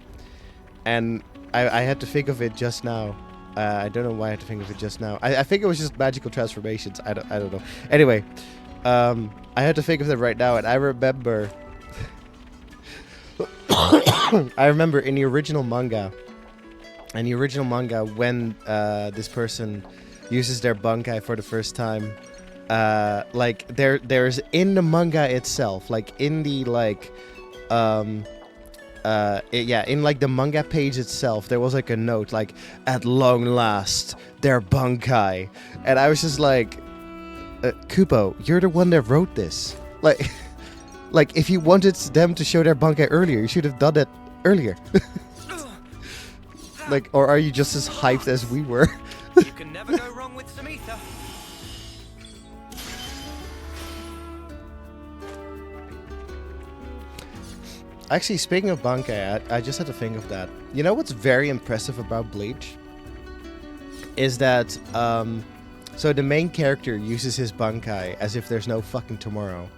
and I had to think of it just now. I don't know why I had to think of it just now. I think it was just magical transformations. I don't know. Anyway, I had to think of it right now, and I remember. I remember in the original manga, when this person uses their Bankai for the first time, like there's in the manga itself, like in the like in like the manga page itself, there was like a note like, "At long last, their Bankai," and I was just like, Kubo, you're the one that wrote this, like. Like, if you wanted them to show their Bankai earlier, you should have done it earlier. Like, or are you just as hyped as we were? You can never go wrong with some ether. Actually, speaking of Bankai, I just had to think of that. You know what's very impressive about Bleach? Is that, so the main character uses his Bankai as if there's no fucking tomorrow.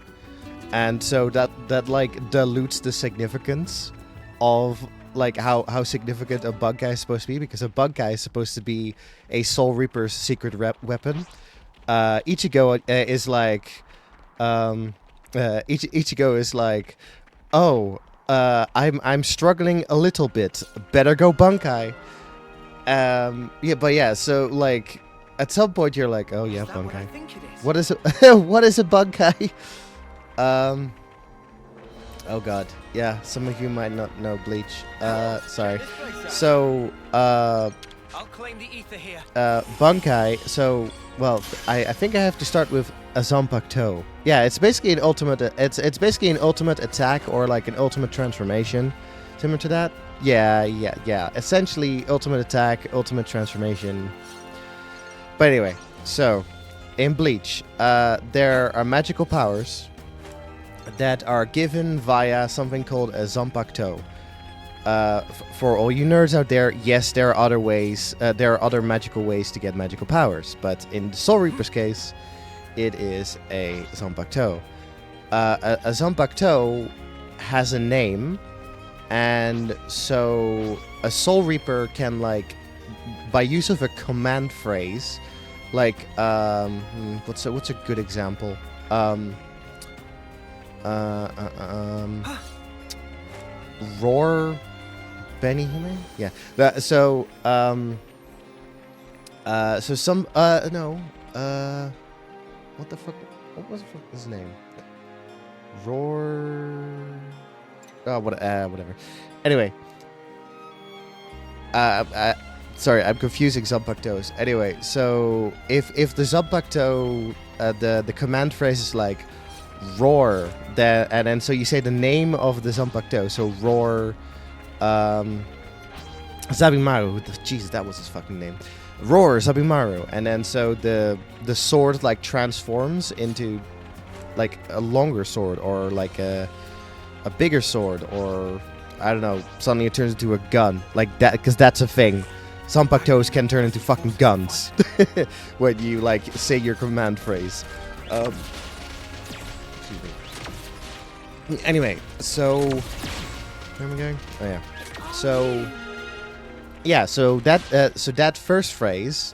And so that like dilutes the significance of like how significant a Bankai is supposed to be, because a Bankai is supposed to be a Soul Reaper's secret weapon. Ichigo is like Ichigo is like, oh, I'm struggling a little bit. Better go Bankai. Yeah, but yeah, so like at some point you're like, oh yeah, Bankai. What is it? What is a Bankai? Oh god, yeah, some of you might not know Bleach. Sorry. So, I'll claim the ether here. Bankai, so, well, I think I have to start with a Zanpakuto. Yeah, it's basically an ultimate, it's basically an ultimate attack or like an ultimate transformation. Similar to that? Yeah. Essentially, ultimate attack, ultimate transformation. But anyway, so in Bleach, there are magical powers that are given via something called a Zanpakuto. For all you nerds out there, yes, there are other ways. There are other magical ways to get magical powers, but in the Soul Reaper's case, it is a Zanpakuto. A Zanpakuto has a name, and so a Soul Reaper can, like, by use of a command phrase, like, what's a good example? Roar Benny Hime? Yeah. So some no. What the fuck? What was his name? Roar. Oh, whatever. Anyway. Sorry, I'm confusing Zanpakutos. Anyway, so if the Zanpakuto, the command phrase is like roar, and then so you say the name of the Zanpakuto, so roar, Zabimaru. Jesus, that was his fucking name. Roar Zabimaru, and then so the sword like transforms into like a longer sword or like a bigger sword, or I don't know, suddenly it turns into a gun like that, because that's a thing. Zanpakutos can turn into fucking guns when you like say your command phrase. Excuse me. Anyway, so where am I going? Oh yeah. So yeah, so that first phrase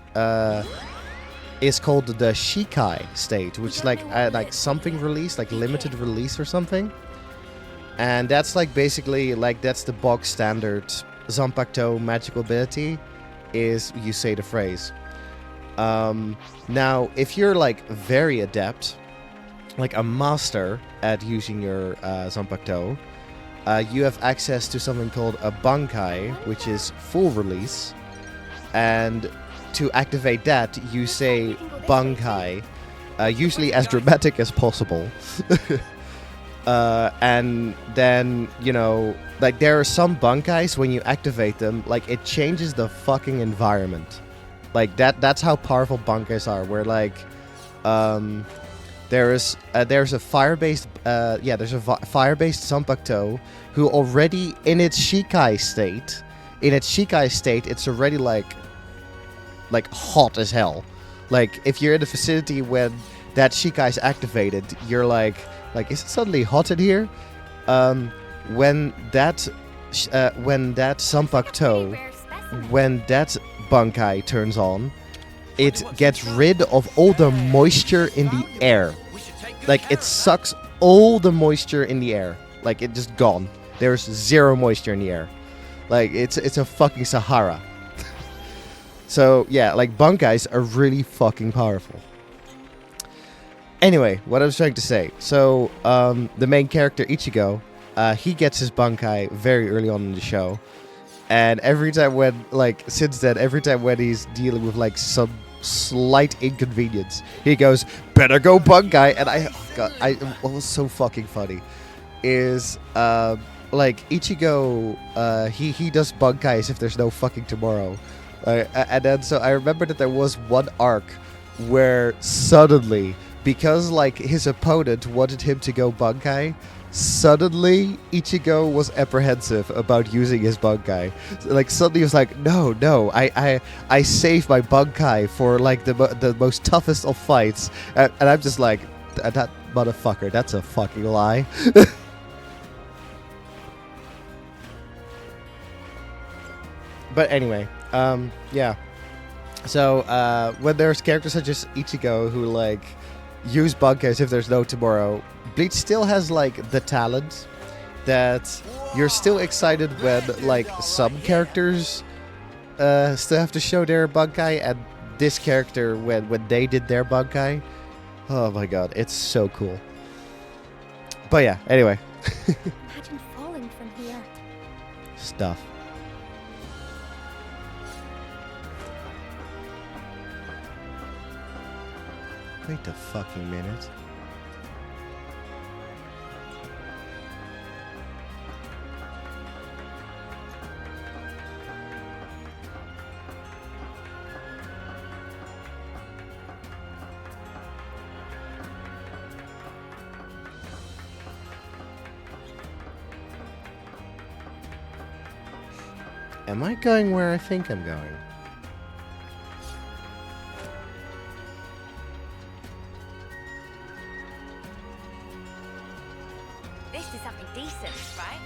is called the Shikai state, which is like something release, like limited release or something. And that's like basically like that's the bog standard Zanpakuto magical ability, is you say the phrase. Now, if you're like very adept, like a master at using your Zanpakuto, you have access to something called a Bankai, which is full release. And to activate that, you say Bankai, usually as dramatic as possible. And then, you know, like there are some Bankais, when you activate them, like it changes the fucking environment. Like that's how powerful Bankais are, where like there's a fire-based fire-based Zanpakuto who already in its Shikai state, it's already like hot as hell. Like if you're in a vicinity when that Shikai is activated, you're like is it suddenly hot in here? When that Zanpakuto, when that Bankai turns on, it gets rid of all the moisture in the air. Like it sucks all the moisture in the air. Like it just gone. There's zero moisture in the air. Like it's a fucking Sahara. So yeah, like Bankais are really fucking powerful. Anyway, what I was trying to say. So the main character Ichigo, he gets his Bankai very early on in the show. And every time when, like, since then, every time when he's dealing with, like, some slight inconvenience, he goes, better go Bankai. And what was so fucking funny is, like, Ichigo, he does Bankai as if there's no fucking tomorrow. And then, so I remember that there was one arc where suddenly, because, like, his opponent wanted him to go Bankai, suddenly Ichigo was apprehensive about using his Bankai. Like suddenly he was like, no, I saved my Bankai for like the most toughest of fights, and I'm just like, that motherfucker, that's a fucking lie. But anyway, yeah. So when there's characters such as Ichigo who like use Bankai as if there's no tomorrow, Bleach still has like the talent that you're still excited when like some characters still have to show their Bankai, and this character when they did their Bankai, oh my god, it's so cool. But yeah, anyway. Imagine falling from here. Stuff. Wait a fucking minute. Am I going where I think I'm going? This is something decent, right?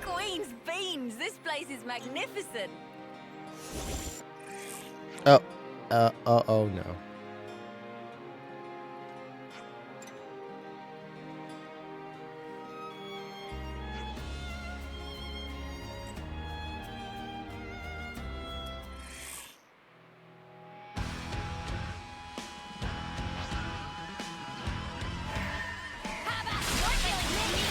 Queen's beans! This place is magnificent! Oh no. How about one feeling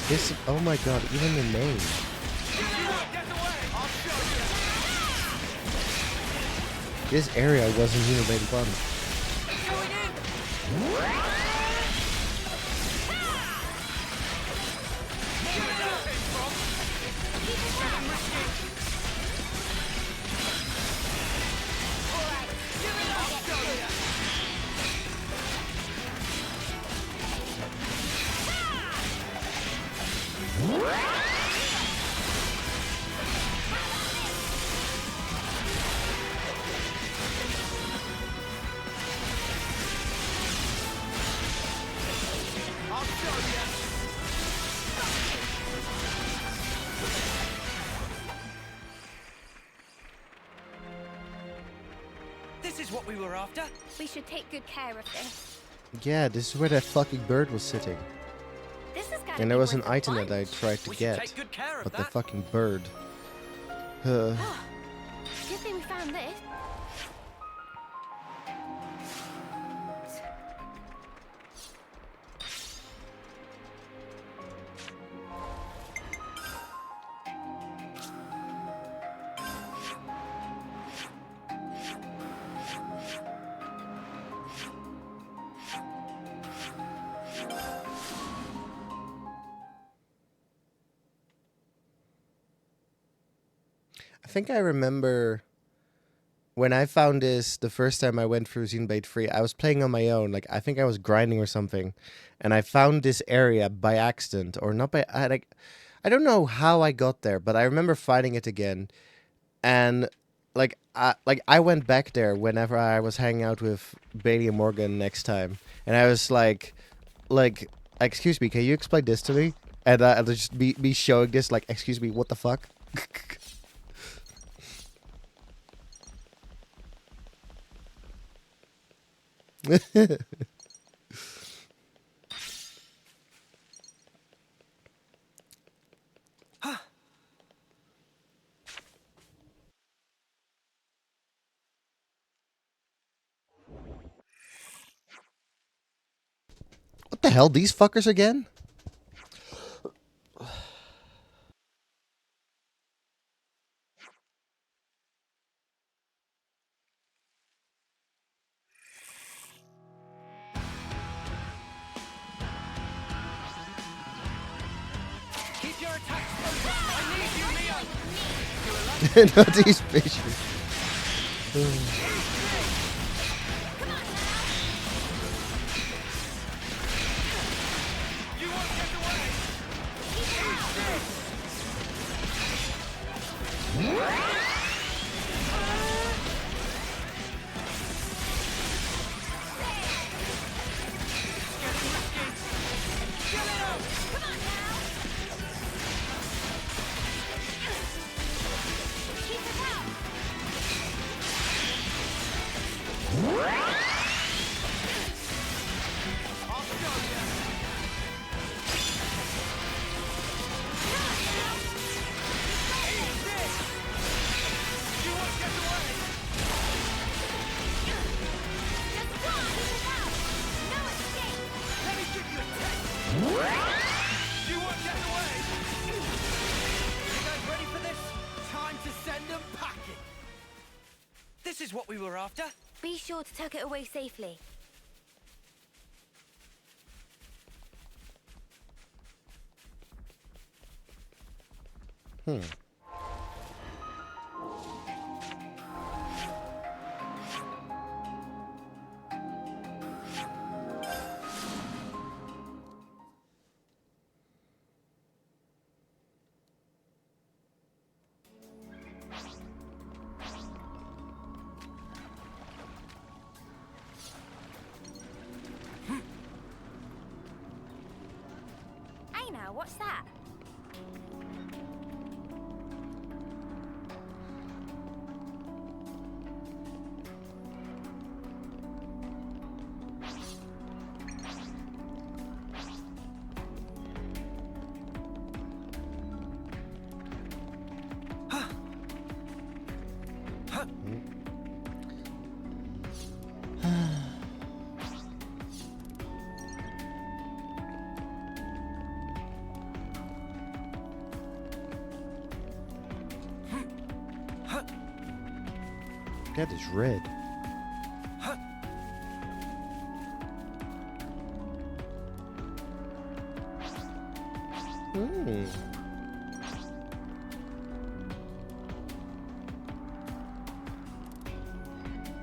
This, oh my god, even the name. This area wasn't Xenoblade 1. This is what we were after. We should take good care of this. Yeah, this is where that fucking bird was sitting. This is gotta And be there was worth an a item that I bunch. tried to We should get. take good care of But the that. fucking bird. Good thing we found this. I think I remember when I found this the first time I went through Xenoblade 3, I was playing on my own. Like, I think I was grinding or something. And I found this area by accident. Or not by... I don't know how I got there, but I remember finding it again. And, I went back there whenever I was hanging out with Bailey and Morgan next time. And I was like, excuse me, can you explain this to me? And I'll just be showing this, like, excuse me, what the fuck? What the hell, these fuckers again? Keep your attacks focused. I need you, Leon. Not these fishes. You won't get away. You won't get away. You guys ready for this? This is what we were after. Be sure to tuck it away safely. Hey now, what's that? That is red.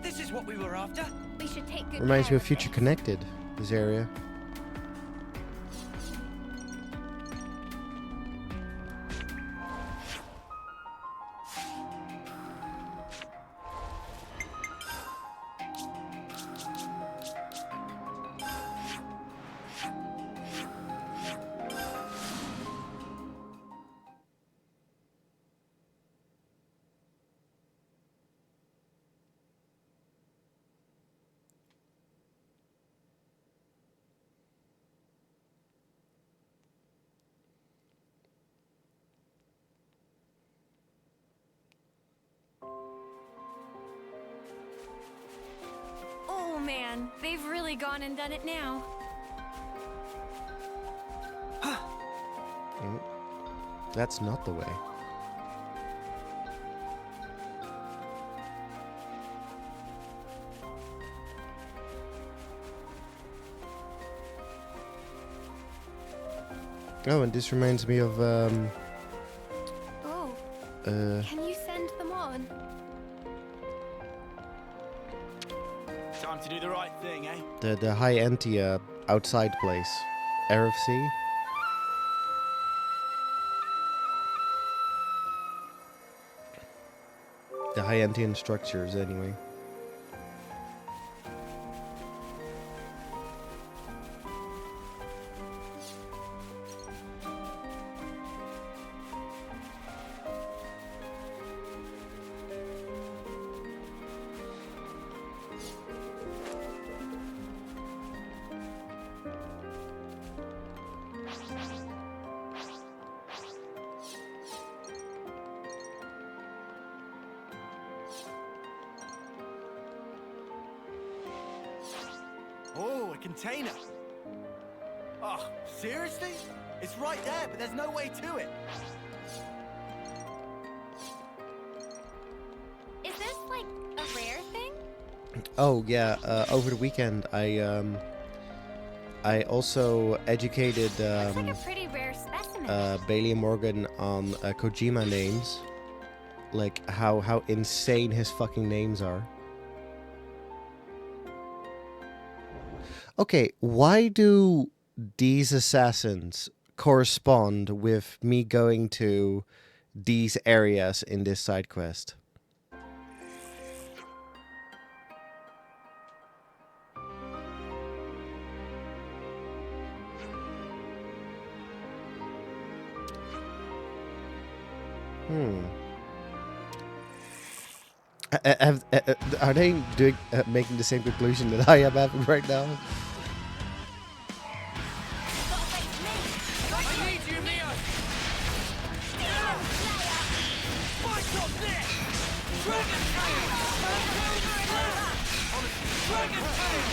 This is what we were after. We should take good Reminds me care of Future this. Connected, this area. Oh man, they've really gone and done it now. That's not the way. Oh, and this reminds me of Oh, uh can you send them on? Time to do the right thing, eh? the high ante outside place. RFC. The high Antian structures, anyway. Oh, a container. Oh, seriously? It's right there, but there's no way to it. Is this like a rare thing? Oh yeah, over the weekend I also educated Looks like a pretty rare specimen. Bailey and Morgan on Kojima names, like how insane his fucking names are. Okay, why do these assassins correspond with me going to these areas in this side quest? Are they doing making the same conclusion that I am having right now? I need you, Neo. Fight on this. Dragon Tail. Dragon Tail.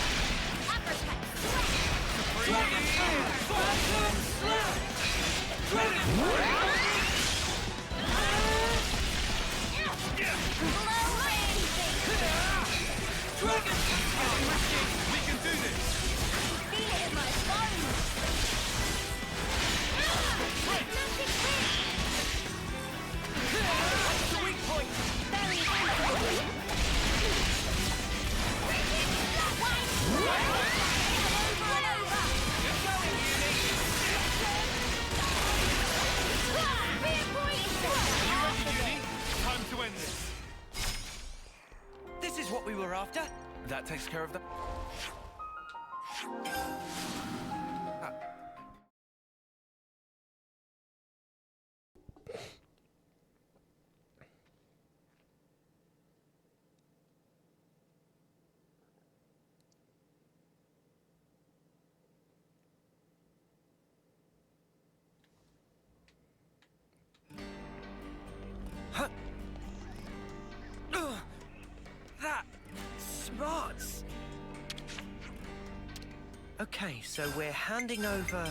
Dragon Tail. Phantom Slap. Dragon Tail. We can do this! Feel it in my bones! Magic grip! What's the weak point? Very easy! Wicked slapwine! Over and over! Keep going, Uni. Spear point! Uni, time to end this. This is what we were after. That takes care of the... That smarts. Okay, so we're handing over.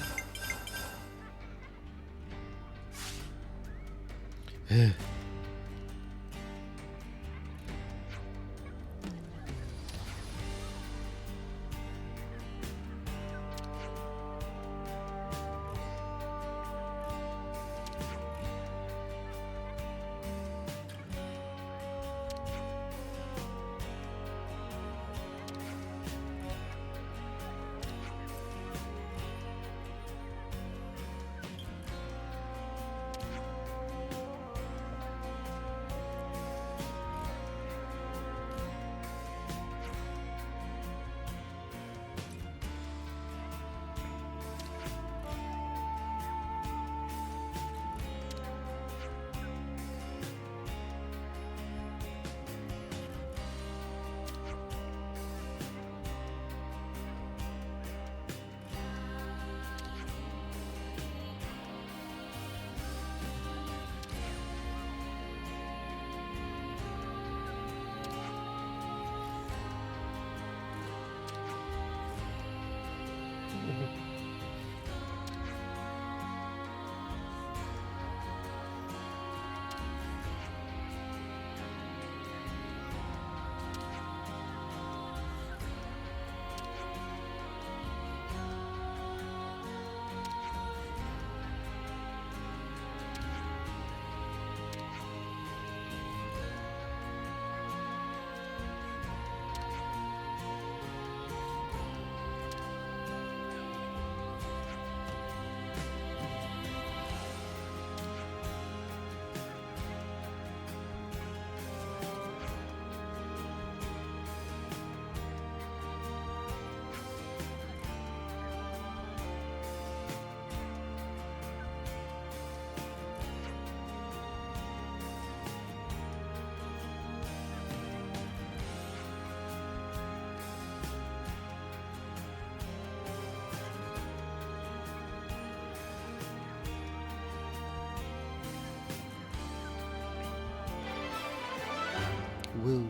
Woo.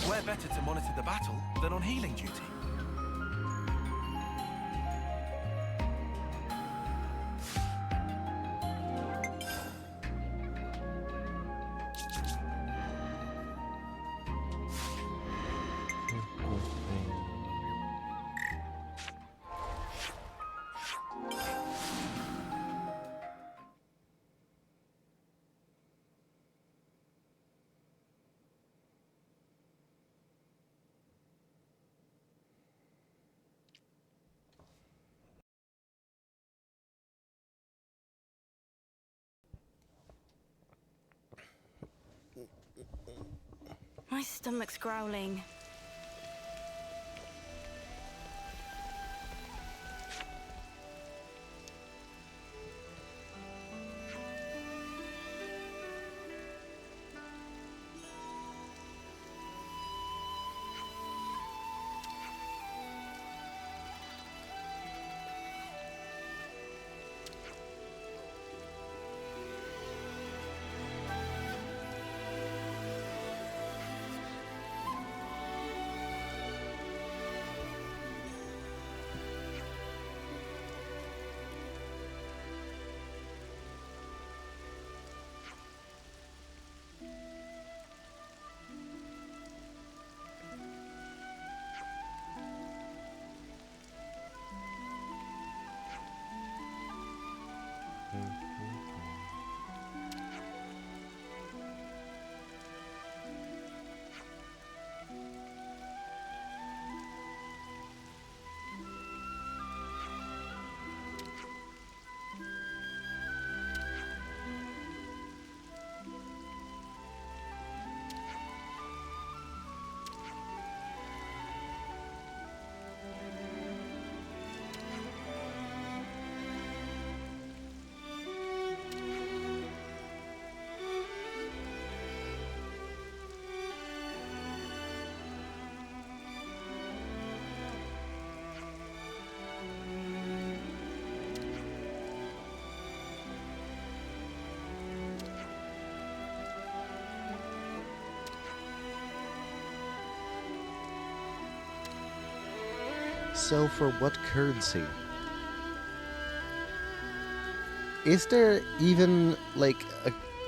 Where better to monitor the battle than on healing duty? My stomach's growling. So for what currency? Is there even like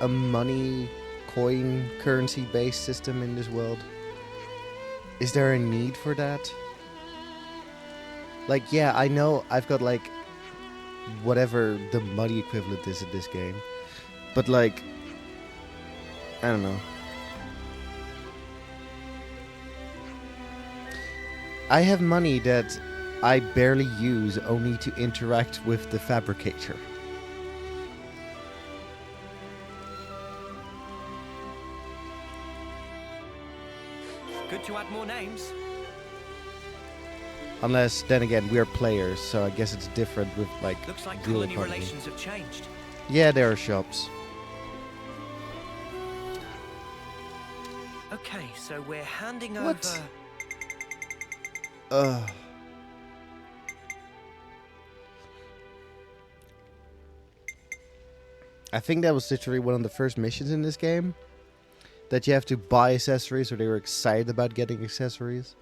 a money coin currency based system in this world? Is there a need for that? Like, yeah, I know I've got like whatever the money equivalent is in this game. But like, I don't know. I have money that I barely use only to interact with the fabricator. Good to add more names. Unless, then again, we're players, so I guess it's different with like Looks like real colony economy. relations have changed. Yeah, there are shops. Okay, so we're handing What? over. I think that was literally one of the first missions in this game. That you have to buy accessories, or they were excited about getting accessories.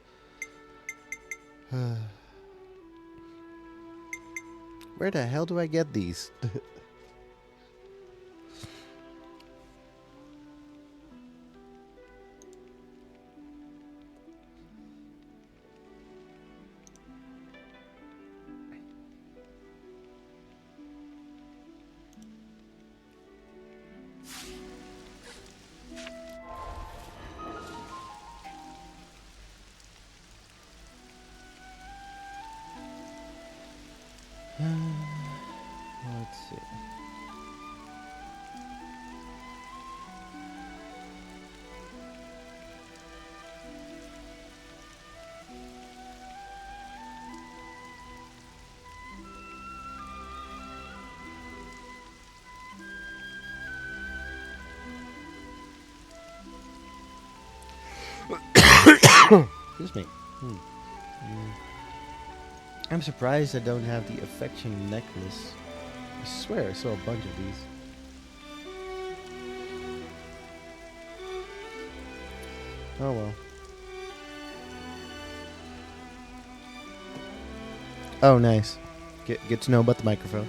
Where the hell do I get these? Let's see. Excuse me. I'm surprised I don't have the affection necklace. I swear I saw a bunch of these. Oh well. Oh, nice. Get to know about the microphone.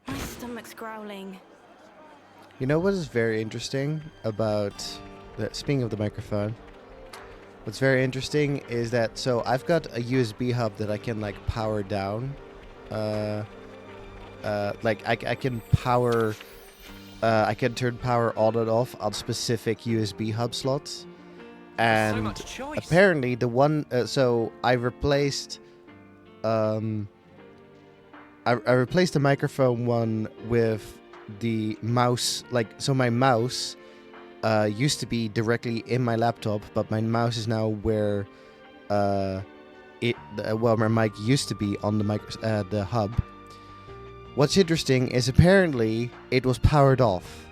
My stomach's growling. You know what is very interesting about speaking of the microphone? What's very interesting is that so I've got a USB hub that I can like power down. Like I can power. I can turn power on and off on specific USB hub slots, and So much choice. apparently the one. So I replaced. I replaced the microphone one with the mouse. Like so, my mouse used to be directly in my laptop, but my mouse is now where my mic used to be on the hub. What's interesting is apparently it was powered off,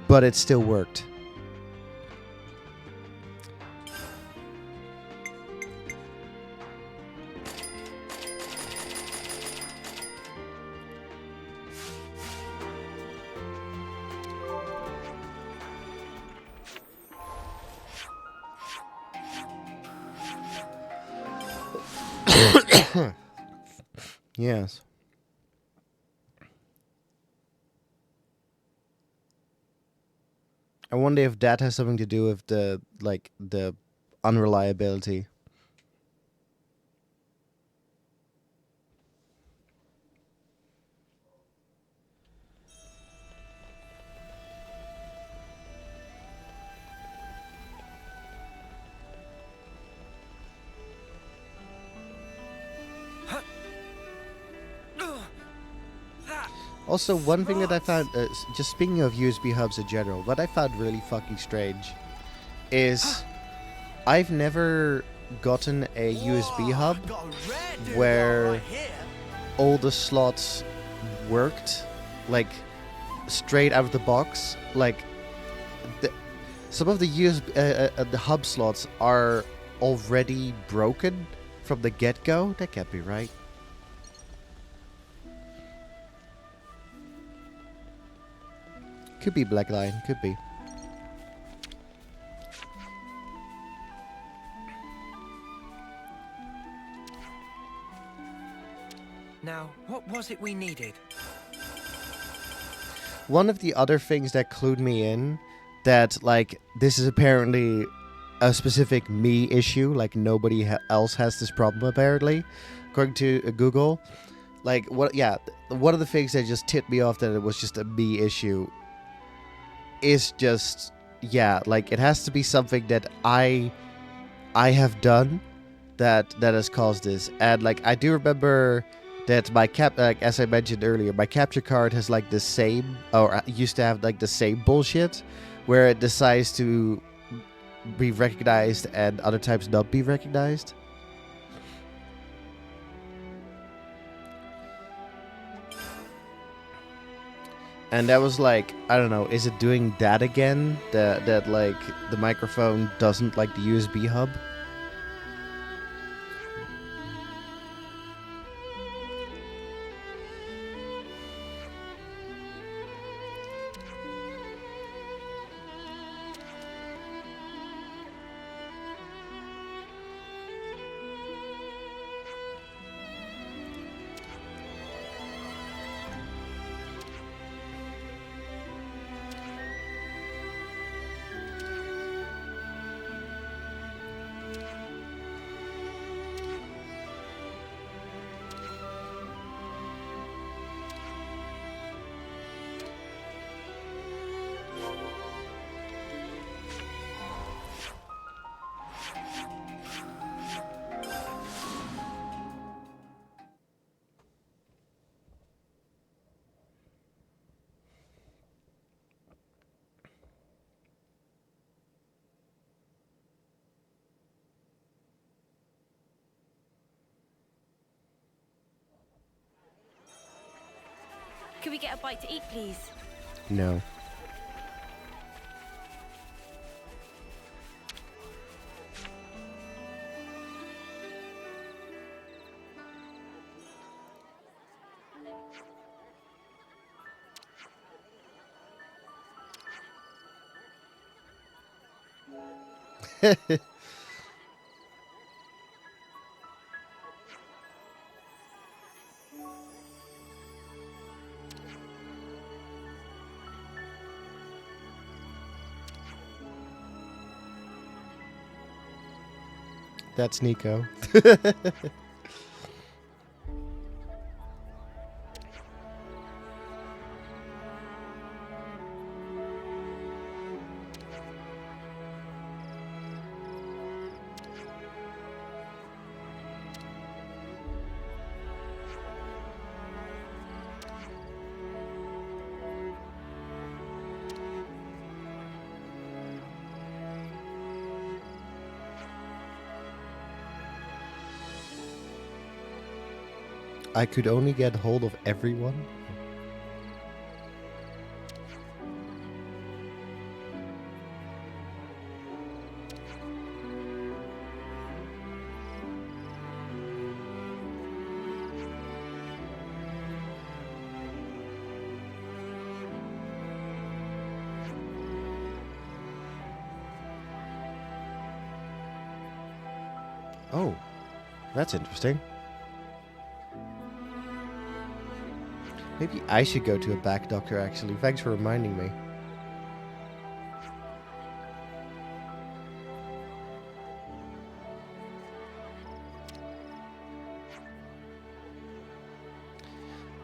but it still worked. Yes. I wonder if that has something to do with the unreliability. Also, one thing that I found, just speaking of USB hubs in general, what I found really fucking strange is I've never gotten a USB hub Got a rare dude where right here. all the slots worked, like, straight out of the box. Like, some of the the hub slots are already broken from the get-go. That can't be right. Could be Blackline, could be. Now, what was it we needed? One of the other things that clued me in that, like, this is apparently a specific me issue, like nobody else has this problem apparently, according to Google. Like, one of the things that just tipped me off that it was just a me issue is just, like, it has to be something that I have done that has caused this. And, like, I do remember that my as I mentioned earlier, my capture card has like the same, or used to have like the same bullshit, where it decides to be recognized and other times not be recognized. And that was like, I don't know, is it doing that again? That like the microphone doesn't like the USB hub? Could we get a bite to eat, please? No. That's Nico. I could only get hold of everyone? Oh, that's interesting. Maybe I should go to a back doctor, actually. Thanks for reminding me.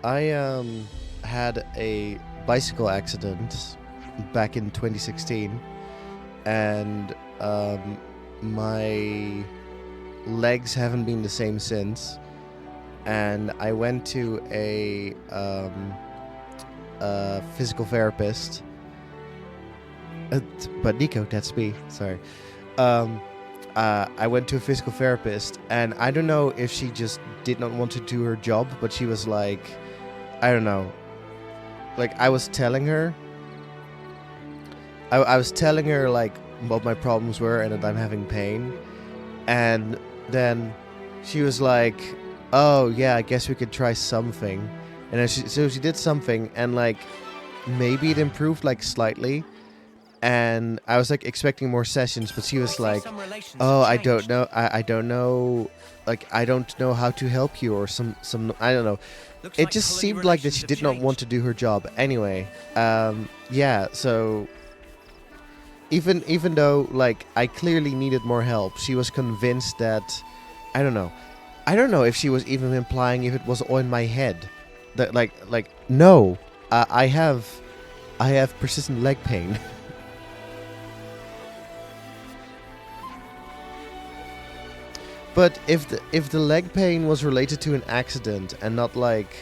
I had a bicycle accident back in 2016, and my legs haven't been the same since. And I went to a physical therapist. But Nico, that's me. Sorry. I went to a physical therapist, and I don't know if she just did not want to do her job, but she was like, I don't know. Like, I was telling her, like, what my problems were and that I'm having pain. And then she was like, oh, yeah, I guess we could try something. And then so she did something, and, like, maybe it improved, like, slightly. And I was, like, expecting more sessions, but she was like, oh, I don't know. I don't know. Like, I don't know how to help you, or some I don't know. It just seemed like that she did not want to do her job. Anyway, yeah, so even though, like, I clearly needed more help, she was convinced that, I don't know. I don't know if she was even implying if it was all in my head. That, like, no, I have persistent leg pain. But if the leg pain was related to an accident and not, like,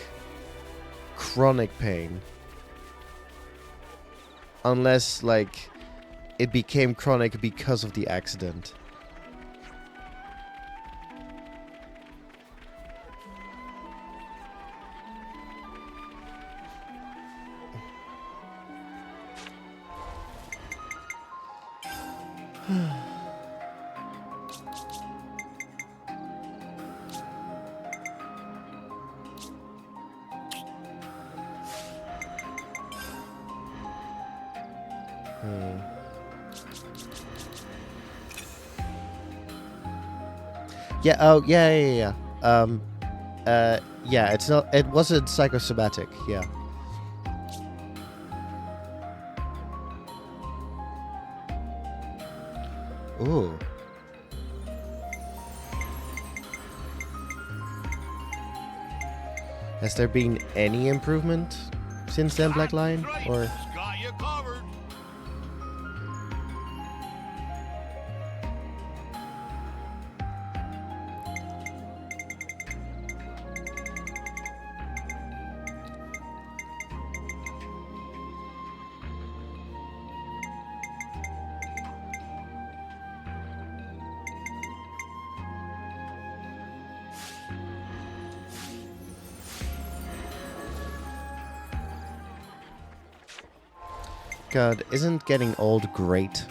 chronic pain, unless, like, it became chronic because of the accident. Yeah. Oh, yeah. Yeah. It's not. It wasn't psychosomatic. Yeah. Ooh. Has there been any improvement since then, Black Lion? Or Got you covered. God, isn't getting old great?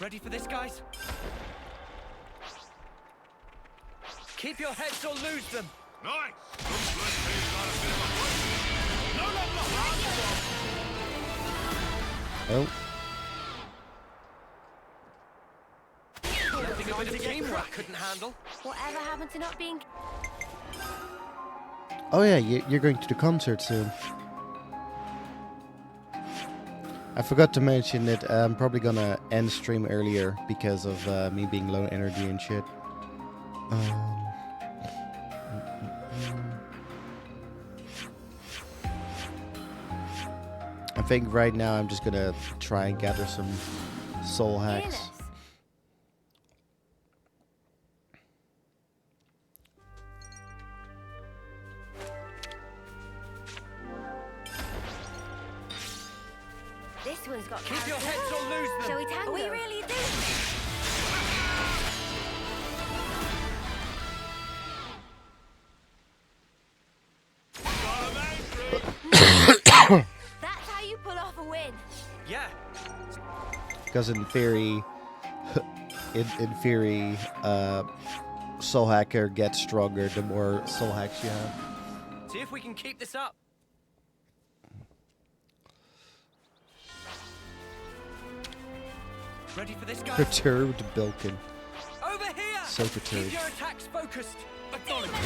Ready for this, guys? Keep your heads or lose them. Nice! Looks like they've got a bit of a push. No, no, no! Oh. Nothing a bit of teamwork couldn't handle. Whatever happened to not being... Oh yeah, you're going to the concert soon. I forgot to mention that I'm probably gonna end stream earlier because of me being low energy and shit. I think right now I'm just gonna try and gather some soul hacks. Fearless. This one's got Keep your character. heads or lose them. Shall we tango? We really do. That's how you pull off a win. Yeah. Because in theory, soul hacker gets stronger the more soul hacks you have. See if we can keep this up. Ready for this, guys? Perturbed Bilkin. Over here! So perturbed. Keep your attacks focused. Acknowledge. Me.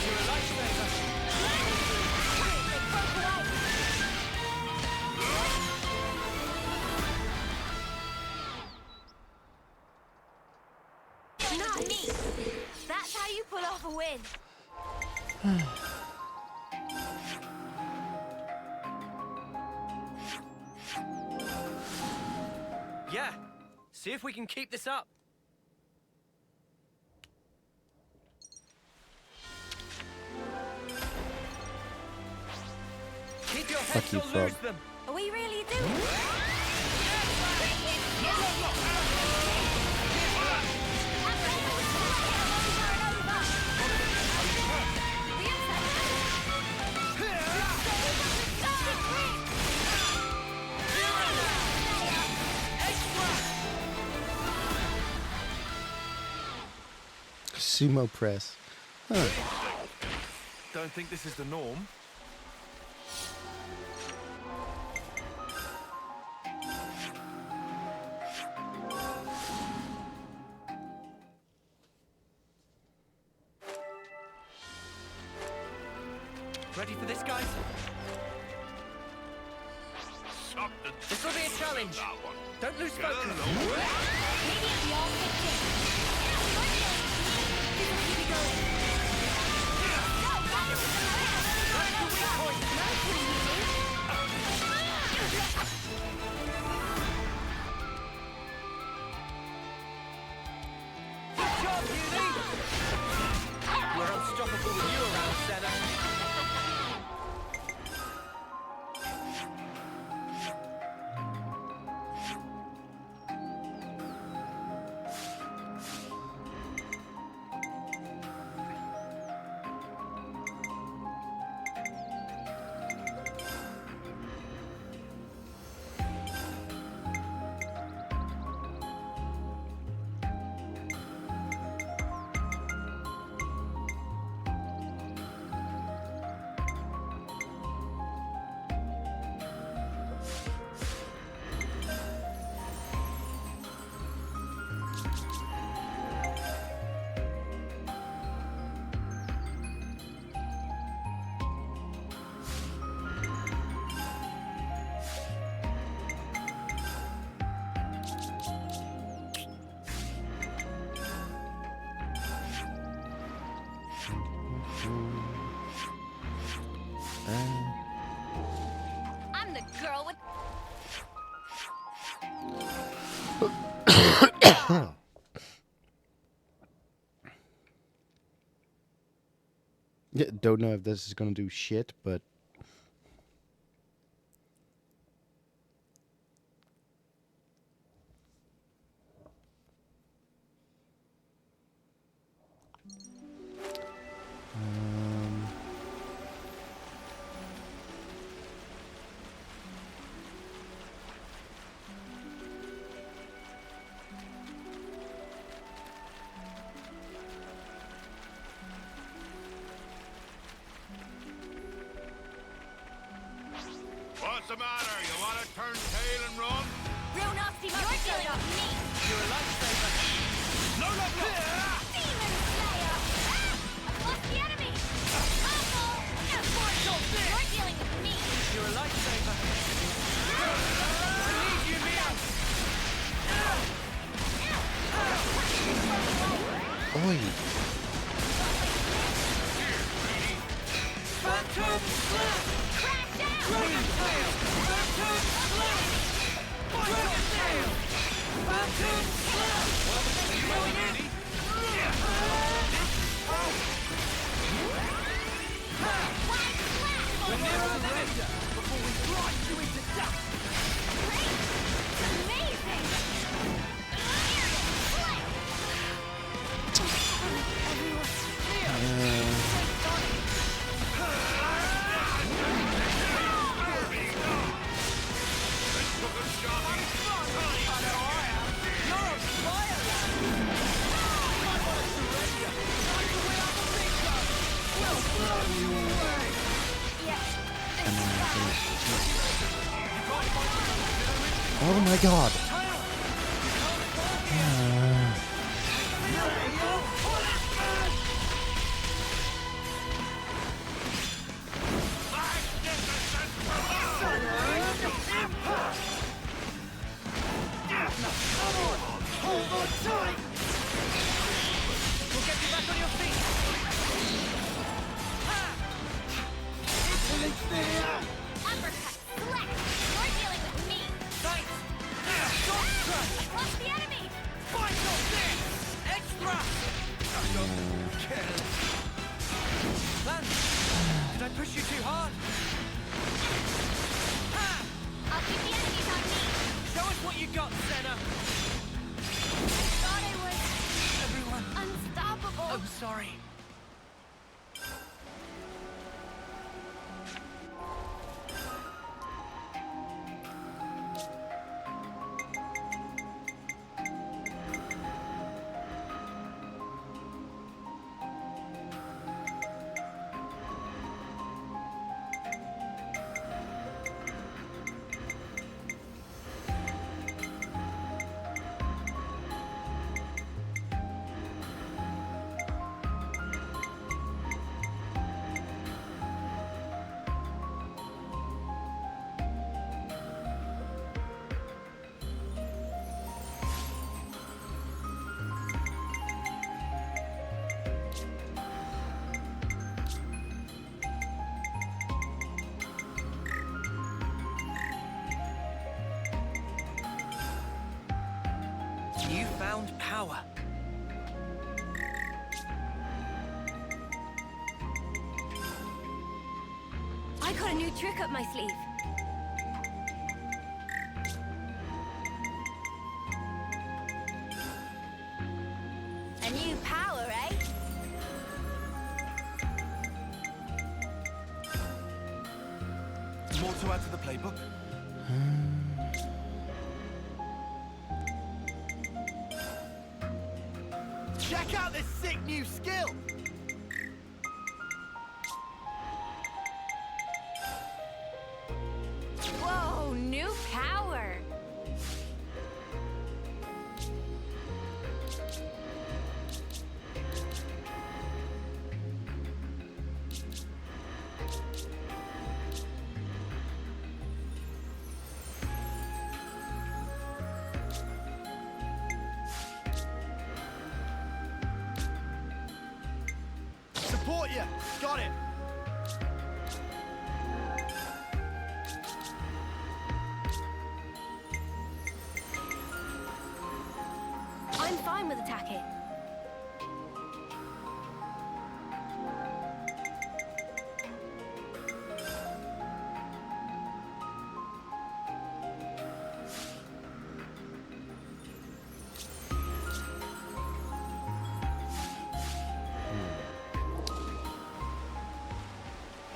You're a lifesaver. Not me. That's how you pull off a win. Yeah. See if we can keep this up. Keep your heads you, or frog. lose them. We really do. Sumo press. Huh. Don't think this is the norm. Ready for this, guys? Something This will be a challenge. that one. Don't lose Get focus. along. Good job, Uni! We're unstoppable with you around, Senna. I'm the girl with... Yeah, don't know if this is gonna do shit, but What's the matter? You want to turn tail and run? Real nasty mother dealing with me. You're a lifesaver. No, no, no! Demon Slayer. I've lost the enemy. Awful. You're dealing with me. You're a lifesaver. I need you here. Oi. Phantom Slap! Crash down. Dragon Tail! Phantom Slap! Dragon Tail! Phantom Slap! Going in! Wide slap. We're near our limit before we grind you into dust! Great. Amazing. Oh my god. We'll get you back on your feet! Uppercut. Select. You're dealing with me. Thanks! Short crush! Lost the enemy. Final thing! Extra! Lance, did I push you too hard? Ha! I'll keep the enemies on me. Show us what you got, Senna! I thought I was Everyone, unstoppable. I'm sorry. You found power. I got a new trick up my sleeve. A new power, eh? More to add to the playbook? Check out this sick new skill. Whoa, new power. Support you. Got it. I'm fine with attacking.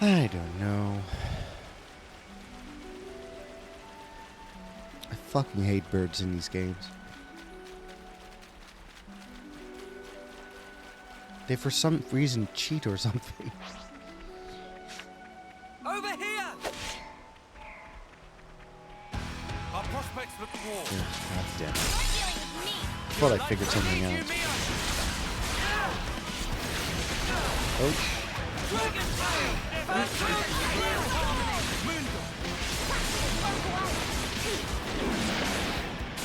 I don't know. I fucking hate birds in these games. They for some reason cheat or something. Over here! God damn. You're dealing with me. Thought I figured something out. Oh.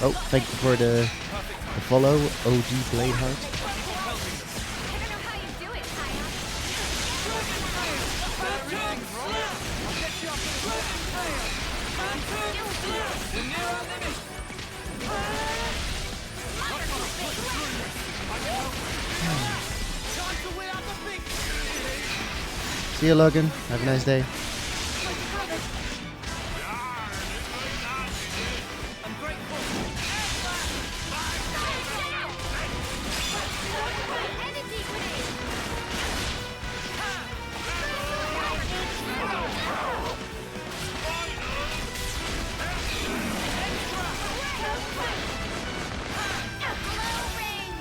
Oh, thank you for the follow, OG Bladeheart. I don't know how you do it, Kaya. See you, Logan. Have a nice day. Energy grenade. Glow ring.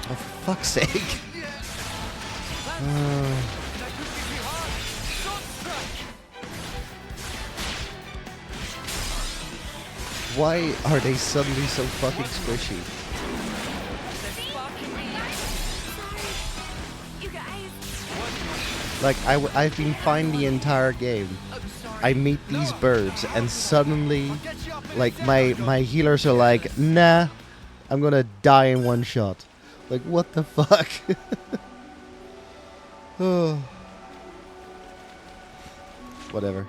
Oh, for fuck's sake. Why are they suddenly so fucking squishy? You guys. Like, I've been fine the entire game. I meet these birds, and suddenly, like, my healers are like, nah, I'm gonna die in one shot. Like, what the fuck? Oh. Whatever.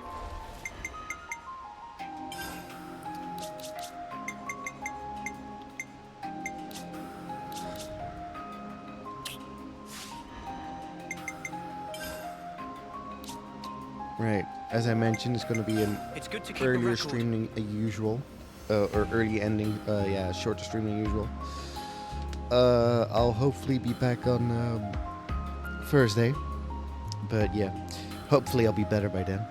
Right, as I mentioned, it's going to be an It's good to keep a earlier record. streaming than usual, or early ending. Yeah, shorter stream than usual. I'll hopefully be back on Thursday, but yeah, hopefully I'll be better by then.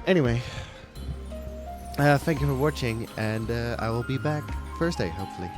Anyway, thank you for watching, and I will be back Thursday, hopefully.